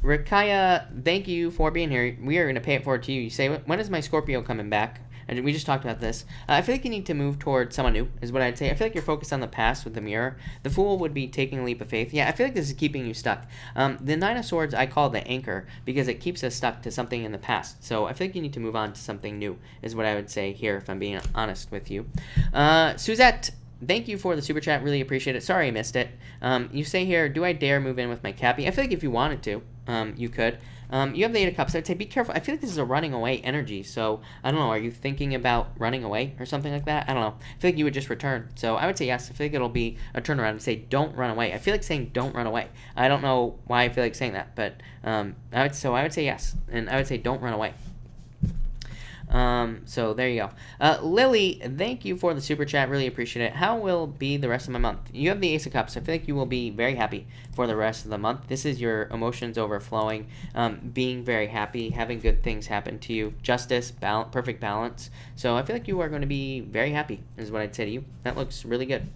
Rakaya, thank you for being here. We are going to pay it forward to you. You say, when is my Scorpio coming back? And we just talked about this. I feel like you need to move towards someone new, is what I'd say. I feel like you're focused on the past with the Mirror. The Fool would be taking a leap of faith. Yeah, I feel like this is keeping you stuck. The Nine of Swords, I call the anchor, because it keeps us stuck to something in the past. So I feel like you need to move on to something new, is what I would say here, if I'm being honest with you. Suzette, thank you for the super chat. Really appreciate it. Sorry I missed it. You say here, do I dare move in with my Cappy? I feel like if you wanted to, you could. You have the Eight of Cups. I'd say be careful. I feel like this is a running away energy. So, I don't know. Are you thinking about running away or something like that? I don't know. I feel like you would just return. So, I would say yes. I feel like it'll be a turnaround and say don't run away. I feel like saying don't run away. I don't know why I feel like saying that. But, I would say yes. And I would say don't run away. So there you go. Lily, thank you for the super chat. Really appreciate it. How will be the rest of my month? You have the Ace of Cups. I feel like you will be very happy for the rest of the month. This is your emotions overflowing, being very happy, having good things happen to you, justice, balance, perfect balance. So I feel like you are going to be very happy, is what I'd say to you. That looks really good.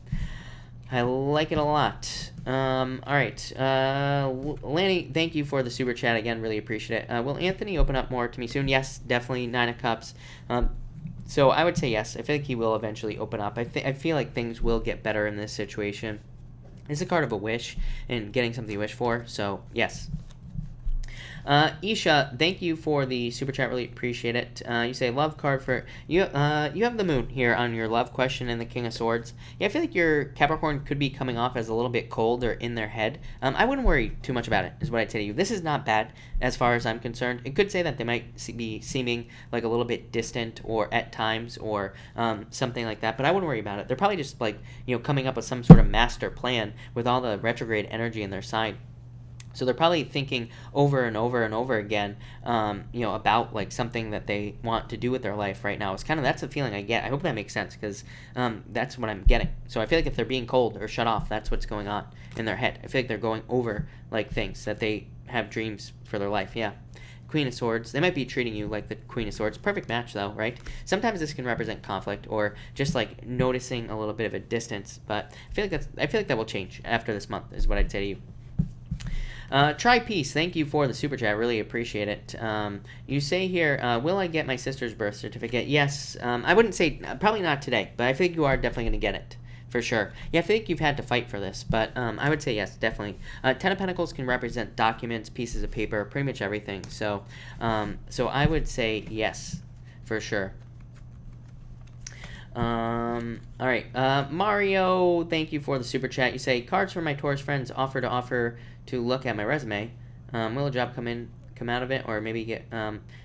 I like it a lot. All right. Lanny, thank you for the super chat again. Really appreciate it. Will Anthony open up more to me soon? Yes, definitely. Nine of Cups. So I would say yes. I feel like he will eventually open up. I feel like things will get better in this situation. It's a card of a wish and getting something you wish for. So yes. Isha, thank you for the super chat. Really appreciate it. You say love card for you. You have the Moon here on your love question and the King of Swords. Yeah, I feel like your Capricorn could be coming off as a little bit cold or in their head. I wouldn't worry too much about it, is what I'd say to you. This is not bad as far as I'm concerned. It could say that they might be seeming like a little bit distant or at times or something like that, but I wouldn't worry about it. They're probably just like, you know, coming up with some sort of master plan with all the retrograde energy in their sign. So they're probably thinking over and over and over again, you know, about like something that they want to do with their life right now. It's kind of, that's the feeling I get. I hope that makes sense, because that's what I'm getting. So I feel like if they're being cold or shut off, that's what's going on in their head. I feel like they're going over like things that they have dreams for their life. Yeah. Queen of Swords, they might be treating you like the Queen of Swords. Perfect match though, right? Sometimes this can represent conflict or just like noticing a little bit of a distance, but I feel like that will change after this month, is what I'd say to you. Try Peace, thank you for the super chat. Really appreciate it. You say here, will I get my sister's birth certificate? Yes. I wouldn't say, probably not today, but I think you are definitely going to get it. For sure. Yeah, I think you've had to fight for this, but I would say yes, definitely. Ten of Pentacles can represent documents, pieces of paper, pretty much everything. So, so I would say yes, for sure. All right. Mario, thank you for the super chat. You say, cards for my Taurus friends offer to look at my resume. Will a job come come out of it, or maybe get,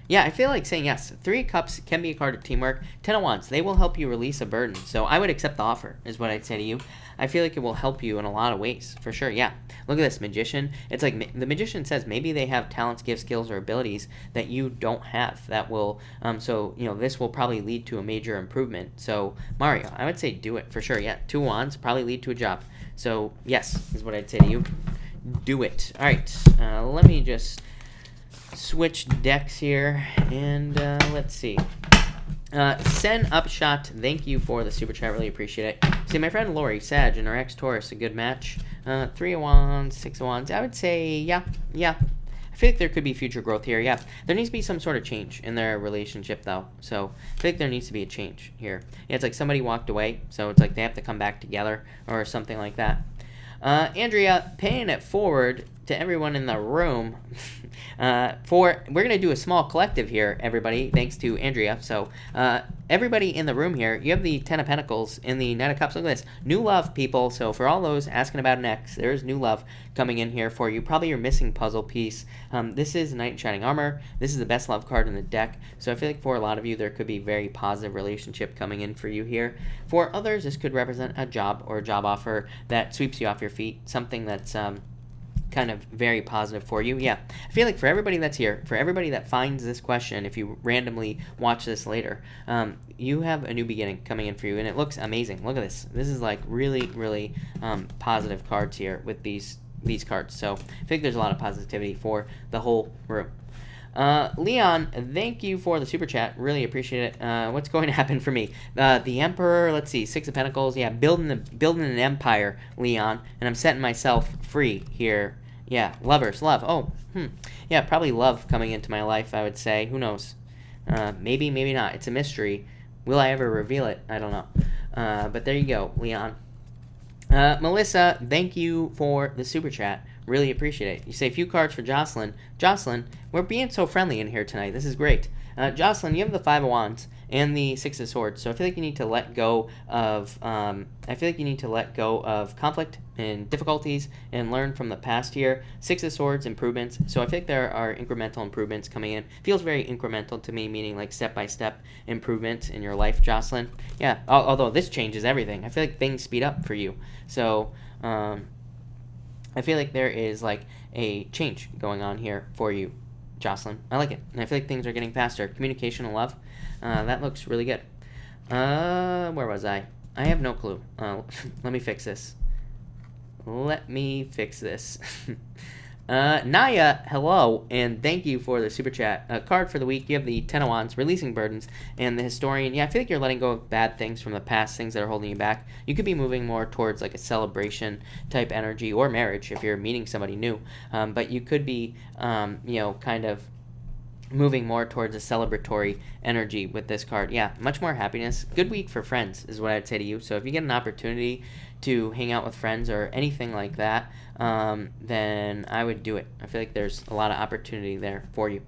yeah, I feel like saying yes. 3 of Cups can be a card of teamwork. 10 of Wands, they will help you release a burden. So I would accept the offer, is what I'd say to you. I feel like it will help you in a lot of ways, for sure, yeah. Look at this, Magician. It's like, the Magician says maybe they have talents, gifts, skills, or abilities that you don't have that will, so, you know, this will probably lead to a major improvement. So, Mario, I would say do it, for sure, yeah. 2 Wands, probably lead to a job. So, yes, is what I'd say to you. Do it. All right, let me just switch decks here, and let's see. Sen Upshot, thank you for the super chat. Really appreciate it. See, my friend Lori, Sag, and our ex-Taurus, a good match. 3 of Wands, 6 of Wands. I would say, yeah. I feel like there could be future growth here, yeah. There needs to be some sort of change in their relationship, though. So I feel like there needs to be a change here. Yeah, it's like somebody walked away, so it's like they have to come back together or something like that. Andrea, paying it forward to everyone in the room. We're going to do a small collective here, everybody, thanks to Andrea. So, everybody in the room here, you have the 10 of Pentacles and the Knight of Cups. Look at this. New love, people. So, for all those asking about an ex, there's new love coming in here for you. Probably your missing puzzle piece. This is Knight in Shining Armor. This is the best love card in the deck. So, I feel like for a lot of you, there could be very positive relationship coming in for you here. For others, this could represent a job or a job offer that sweeps you off your feet. Something that's kind of very positive for you. Yeah, I feel like for everybody that's here, for everybody that finds this question, if you randomly watch this later, you have a new beginning coming in for you, and it looks amazing. Look at this. This is like really, really positive cards here with these cards. So I think there's a lot of positivity for the whole room. Leon, thank you for the super chat. Really appreciate it. What's going to happen for me? The Emperor, let's see, 6 of Pentacles. Yeah, building an empire, Leon, and I'm setting myself free here. Yeah, lovers, love. Oh, yeah, probably love coming into my life, I would say. Who knows? Maybe, maybe not. It's a mystery. Will I ever reveal it? I don't know. But there you go, Leon. Melissa, thank you for the super chat. Really appreciate it. You say a few cards for Jocelyn. Jocelyn, we're being so friendly in here tonight. This is great. Jocelyn, you have the 5 of Wands and the 6 of Swords. So I feel like you need to let go of conflict and difficulties and learn from the past here. 6 of Swords, improvements. So I feel like there are incremental improvements coming in. Feels very incremental to me, meaning like step-by-step improvements in your life, Jocelyn. Yeah, although this changes everything. I feel like things speed up for you. So I feel like there is like a change going on here for you, Jocelyn. I like it. And I feel like things are getting faster. Communication and love. That looks really good. Where was I? I have no clue. Let me fix this. Naya, hello, and thank you for the super chat. Card for the week, you have the 10 of Wands, releasing burdens, and the Historian. Yeah, I feel like you're letting go of bad things from the past, things that are holding you back. You could be moving more towards like a celebration type energy, or marriage if you're meeting somebody new. But you could be, kind of moving more towards a celebratory energy with this card. Yeah, much more happiness. Good week for friends is what I'd say to you. So if you get an opportunity to hang out with friends or anything like that, then I would do it. I feel like there's a lot of opportunity there for you.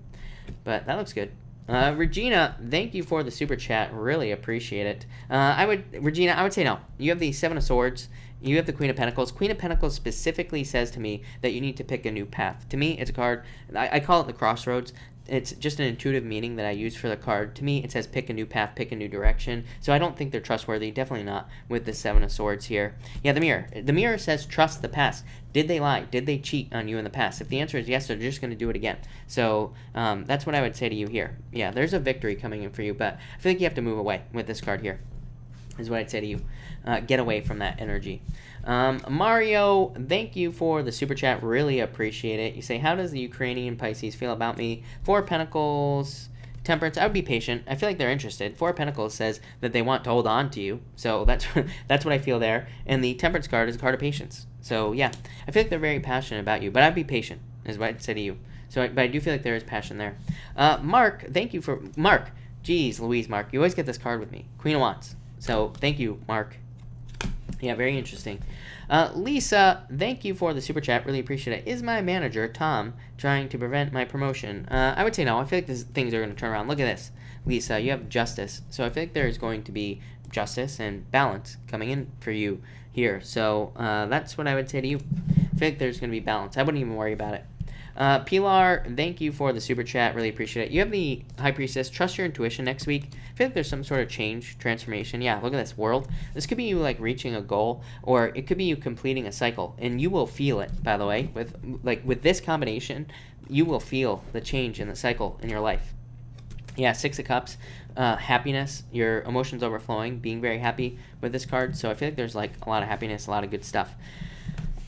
But that looks good. Regina, thank you for the super chat. Really appreciate it. Regina, I would say no. You have the 7 of Swords. You have the Queen of Pentacles. Queen of Pentacles specifically says to me that you need to pick a new path. To me, it's a card, I call it the crossroads. It's just an intuitive meaning that I use for the card. To me, it says pick a new path, pick a new direction. So I don't think they're trustworthy. Definitely not with the 7 of Swords here. Yeah, the Mirror. The Mirror says trust the past. Did they lie? Did they cheat on you in the past? If the answer is yes, they're just going to do it again. So that's what I would say to you here. Yeah, there's a victory coming in for you, but I feel like you have to move away with this card here, is what I'd say to you. Get away from that energy. Mario, thank you for the super chat. Really appreciate it. You say, how does the Ukrainian Pisces feel about me? 4 of Pentacles, Temperance. I would be patient. I feel like they're interested. 4 of Pentacles says that they want to hold on to you. So that's what I feel there. And the Temperance card is a card of patience. So yeah, I feel like they're very passionate about you. But I'd be patient, is what I'd say to you. But I do feel like there is passion there. Mark, thank you for... Mark, geez, Louise, Mark. You always get this card with me. Queen of Wands. So thank you, Mark. Yeah, very interesting. Lisa, thank you for the super chat. Really appreciate it. Is my manager, Tom, trying to prevent my promotion? I would say no. I feel like things are going to turn around. Look at this. Lisa, you have justice. So I feel like there's going to be justice and balance coming in for you here. So that's what I would say to you. I feel like there's going to be balance. I wouldn't even worry about it. Pilar, thank you for the super chat. Really appreciate it. You have the High Priestess. Trust your intuition next week. I feel like there's some sort of change, transformation. Yeah, look at this world. This could be you like reaching a goal, or it could be you completing a cycle, and you will feel it. By the way, with this combination, you will feel the change in the cycle in your life. Yeah, Six of Cups, happiness, your emotions overflowing, being very happy with this card. So I feel like there's like a lot of happiness, a lot of good stuff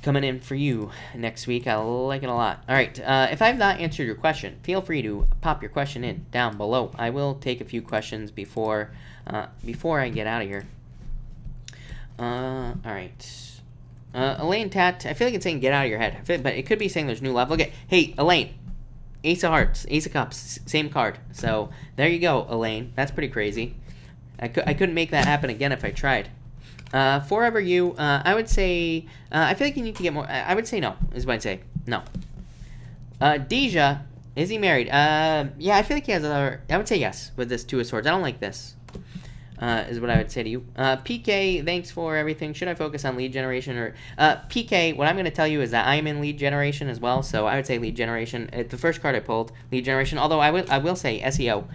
coming in for you next week. I like it a lot. All right, if I have not answered your question, feel free to pop your question in down below. I will take a few questions before I get out of here. All right. Elaine Tat, I feel like it's saying get out of your head, but it could be saying there's new love. Look at, hey, Elaine. Ace of Hearts, Ace of Cups, same card. So there you go, Elaine. That's pretty crazy. I couldn't make that happen again if I tried. Forever You, I would say, I feel like you need to get more. I would say no, is what I'd say. No. Deja, is he married? Yeah, I feel like he has another. I would say yes with this Two of Swords. I don't like this. Is what I would say to you. PK, thanks for everything. Should I focus on lead generation or PK? What I'm going to tell you is that I am in lead generation as well, so I would say lead generation. The first card I pulled, lead generation. Although I will say SEO.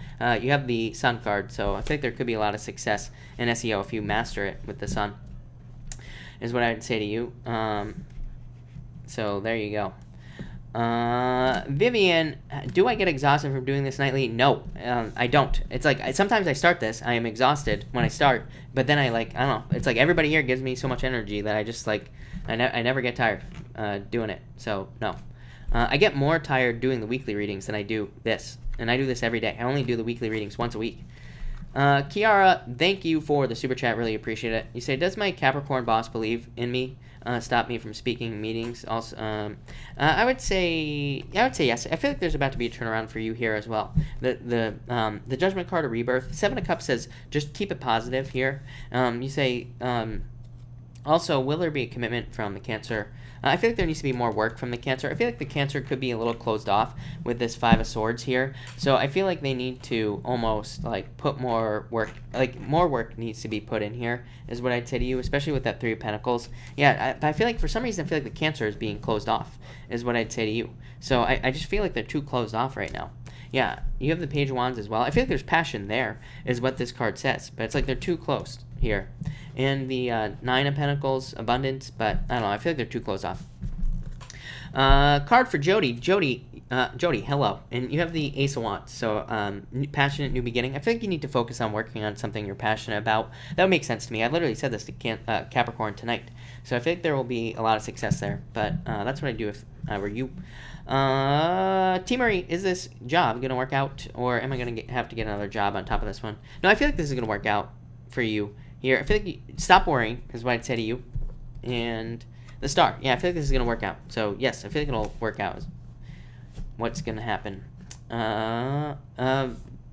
You have the Sun card, so I think there could be a lot of success in SEO if you master it with the Sun. Is what I would say to you. So there you go. Vivian, do I get exhausted from doing this nightly? No, I don't. It's like sometimes I start this, I am exhausted when I start, but then I don't know. It's like everybody here gives me so much energy that I just like I never get tired doing it. So no, I get more tired doing the weekly readings than I do this, and I do this every day. I only do the weekly readings once a week. Kiara, thank you for the super chat. Really appreciate it. You say, does my Capricorn boss believe in me? Stop me from speaking meetings. Also, I would say yes. I feel like there's about to be a turnaround for you here as well. The Judgment card of Rebirth. Seven of Cups says just keep it positive here. You say also, will there be a commitment from the Cancer? I feel like there needs to be more work from the Cancer. I feel like the Cancer could be a little closed off with this Five of Swords here. So I feel like they need to almost like put more work, like more work needs to be put in here, is what I'd say to you, especially with that Three of Pentacles. Yeah, I feel like for some reason I feel like the Cancer is being closed off, is what I'd say to you. So I just feel like they're too closed off right now. Yeah, you have the Page of Wands as well. I feel like there's passion there, is what this card says, but it's like they're too close here. And the Nine of Pentacles, abundance, but I don't know, I feel like they're too closed off. Card for Jody. Jody, hello. And you have the Ace of Wands, so passionate new beginning. I feel like you need to focus on working on something you're passionate about. That would make sense to me. I literally said this to Capricorn tonight. So I feel like there will be a lot of success there, but that's what I'd do if I were you. T. Marie, is this job going to work out, or am I going to have to get another job on top of this one? No, I feel like this is going to work out for you here. I feel like stop worrying is what I'd say to you. And the Star. Yeah, I feel like this is going to work out. So, yes, I feel like it'll work out is what's going to happen.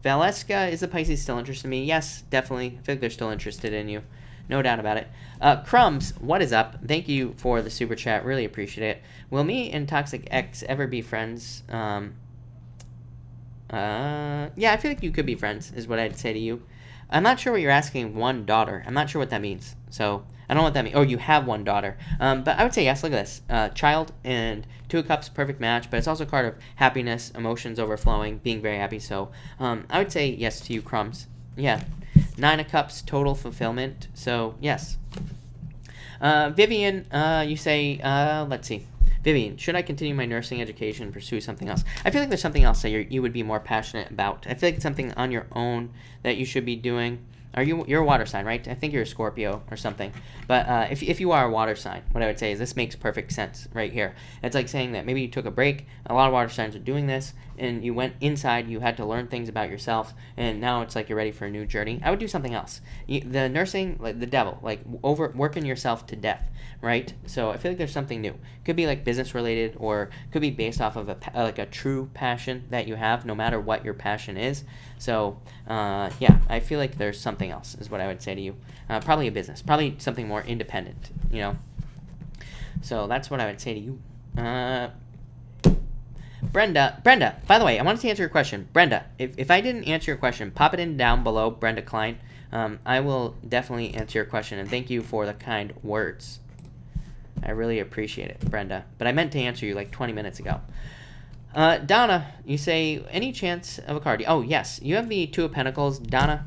Valeska, is the Pisces still interested in me? Yes, definitely. I feel like they're still interested in you. No doubt about it. Crumbs, what is up? Thank you for the super chat. Really appreciate it. Will me and Toxic X ever be friends? Yeah, I feel like you could be friends, is what I'd say to you. I'm not sure what you're asking. One daughter. I'm not sure what that means. So I don't know what that means. Oh, you have one daughter. But I would say yes. Look at this. Child and Two of Cups, perfect match. But it's also a card of happiness, emotions overflowing, being very happy. So I would say yes to you, Crumbs. Yeah. Nine of Cups, total fulfillment. So yes. Vivian, you say, let's see. Vivian, should I continue my nursing education and pursue something else? I feel like there's something else that you would be more passionate about. I feel like it's something on your own that you should be doing. You're a water sign, right? I think you're a Scorpio or something. But if you are a water sign, what I would say is this makes perfect sense right here. It's like saying that maybe you took a break. A lot of water signs are doing this, and you went inside. You had to learn things about yourself, and now it's like you're ready for a new journey. I would do something else. The nursing, like the devil, like working yourself to death, right? So I feel like there's something new. Could be like business related, or could be based off of a true passion that you have, no matter what your passion is. So yeah, I feel like there's something else is what I would say to you. Probably a business, probably something more independent, you know. So that's what I would say to you. Brenda, by the way, I wanted to answer your question. Brenda, if I didn't answer your question, pop it in down below, Brenda Klein. I will definitely answer your question, and thank you for the kind words. I really appreciate it, Brenda. But I meant to answer you like 20 minutes ago. Donna, you say, any chance of a card? Oh, yes. You have the Two of Pentacles, Donna.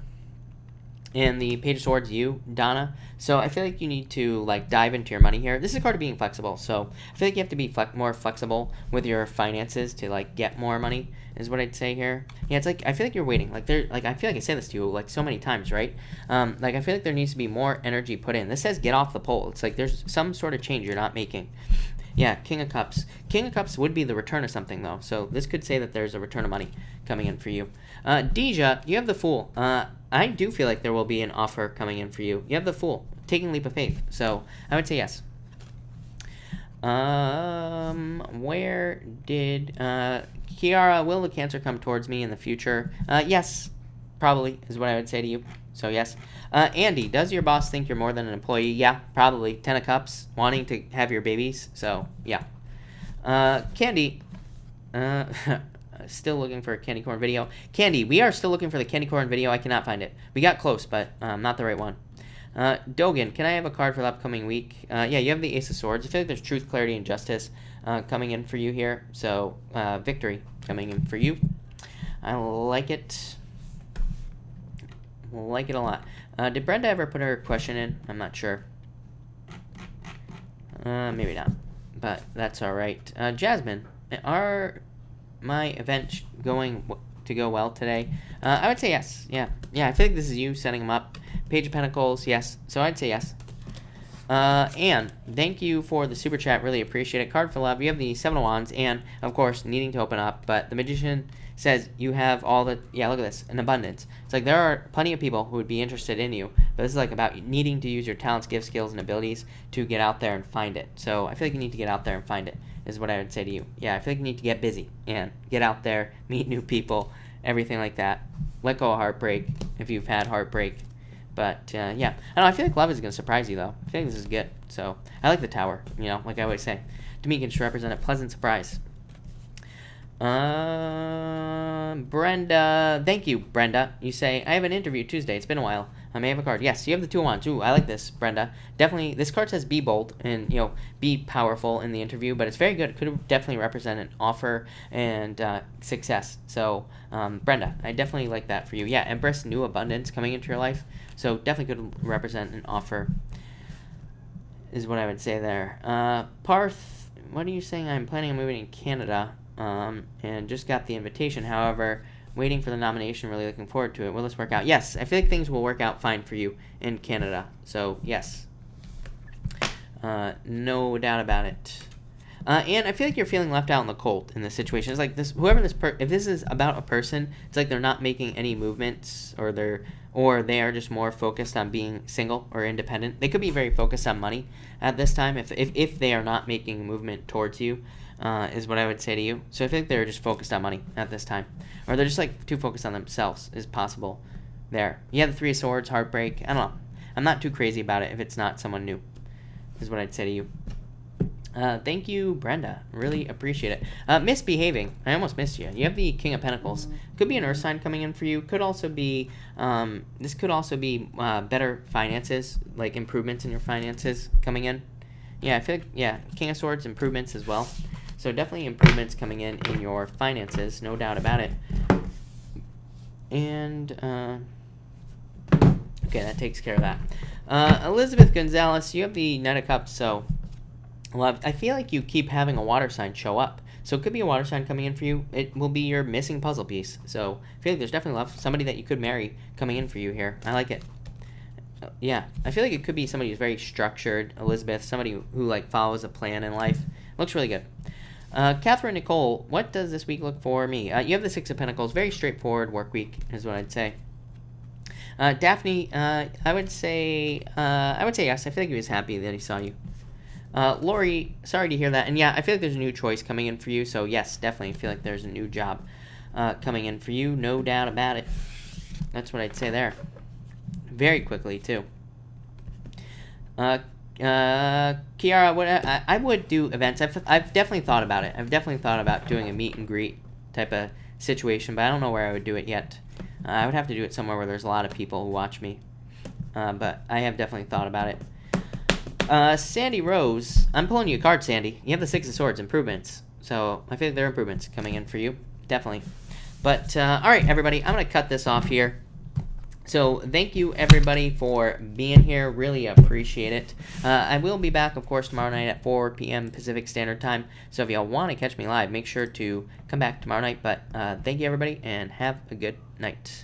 And the Page of Swords, you, Donna. So I feel like you need to like dive into your money here. This is a card of being flexible. So I feel like you have to be more flexible with your finances to like get more money, is what I'd say here. Yeah, it's like I feel like you're waiting. Like I feel like I say this to you like so many times, right? Like I feel like there needs to be more energy put in. This says get off the pole. It's like there's some sort of change you're not making. Yeah, King of Cups. King of Cups would be the return of something, though. So this could say that there's a return of money coming in for you. Deja, you have the Fool. I do feel like there will be an offer coming in for you. You have the Fool. Taking leap of faith. So I would say yes. Where did... Kiara, will the Cancer come towards me in the future? Yes, probably, is what I would say to you. So yes. Andy, does your boss think you're more than an employee? Yeah, probably. 10 of Cups, wanting to have your babies. So, yeah. Candy, still looking for a candy corn video. Candy, we are still looking for the candy corn video. I cannot find it. We got close, but not the right one. Dogan, can I have a card for the upcoming week? Yeah, you have the Ace of Swords. I feel like there's truth, clarity, and justice coming in for you here. So, victory coming in for you. I like it. Like it a lot. Did Brenda ever put her question in? I'm not sure. Maybe not. But that's alright. Jasmine, are my events going to go well today? I would say yes. Yeah. Yeah, I feel like this is you setting them up. Page of Pentacles, yes. So I'd say yes. Anne, thank you for the super chat. Really appreciate it. Card for love. You have the Seven of Wands and, of course, needing to open up. But the Magician says you have all the... Yeah, look at this. An abundance. It's like there are plenty of people who would be interested in you. But this is like about needing to use your talents, gifts, skills, and abilities to get out there and find it. So I feel like you need to get out there and find it, is what I would say to you. Yeah, I feel like you need to get busy and get out there, meet new people, everything like that. Let go of heartbreak if you've had heartbreak. But, yeah. I don't know, I feel like love is going to surprise you, though. I feel like this is good. So, I like the Tower, you know, like I always say. To me, it can just represent a pleasant surprise. Brenda. Thank you, Brenda. You say, I have an interview Tuesday. It's been a while. I may have a card. Yes, you have the Two of Wands. Ooh, I like this, Brenda. Definitely, this card says be bold and, you know, be powerful in the interview, but it's very good. It could definitely represent an offer and success. So, Brenda, I definitely like that for you. Yeah, Empress, new abundance coming into your life. So, definitely could represent an offer, is what I would say there. Parth, what are you saying? I'm planning on moving in Canada, and just got the invitation. However, waiting for the nomination, really looking forward to it. Will this work out? Yes, I feel like things will work out fine for you in Canada. So, yes. No doubt about it. And I feel like you're feeling left out in the cold in this situation. It's like this, if this is about a person, it's like they're not making any movements, or they are just more focused on being single or independent. They could be very focused on money at this time if they are not making a movement towards you, is what I would say to you. So I think they're just focused on money at this time, or they're just like too focused on themselves is possible there. You have the Three of Swords, heartbreak. I don't know. I'm not too crazy about it if it's not someone new, is what I'd say to you. Thank you, Brenda. Really appreciate it. Misbehaving. I almost missed you. You have the King of Pentacles. Could be an Earth sign coming in for you. Could also be, this could also be better finances, like improvements in your finances coming in. Yeah, I feel like, yeah, King of Swords, improvements as well. So definitely improvements coming in your finances, no doubt about it. And, okay, that takes care of that. Elizabeth Gonzalez, you have the Knight of Cups, so... Love. I feel like you keep having a water sign show up. So it could be a water sign coming in for you. It will be your missing puzzle piece. So I feel like there's definitely love. Somebody that you could marry coming in for you here. I like it. Yeah. I feel like it could be somebody who's very structured. Elizabeth. Somebody who like follows a plan in life. Looks really good. Catherine Nicole. What does this week look for me? You have the Six of Pentacles. Very straightforward work week is what I'd say. Daphne. I would say yes. I feel like he was happy that he saw you. Lori, sorry to hear that. And yeah, I feel like there's a new choice coming in for you. So yes, definitely feel like there's a new job coming in for you. No doubt about it. That's what I'd say there. Very quickly, too. Kiara, I would do events. I've definitely thought about it. I've definitely thought about doing a meet and greet type of situation, but I don't know where I would do it yet. I would have to do it somewhere where there's a lot of people who watch me. But I have definitely thought about it. Sandy Rose, I'm pulling you a card, Sandy. You have the Six of Swords, improvements. So I feel like there are improvements coming in for you, definitely. But all right, everybody, I'm gonna cut this off here. So thank you everybody for being here. Really appreciate it. I will be back, of course, tomorrow night at 4 p.m. Pacific Standard Time. So if y'all want to catch me live, make sure to come back tomorrow night. But thank you everybody, and have a good night.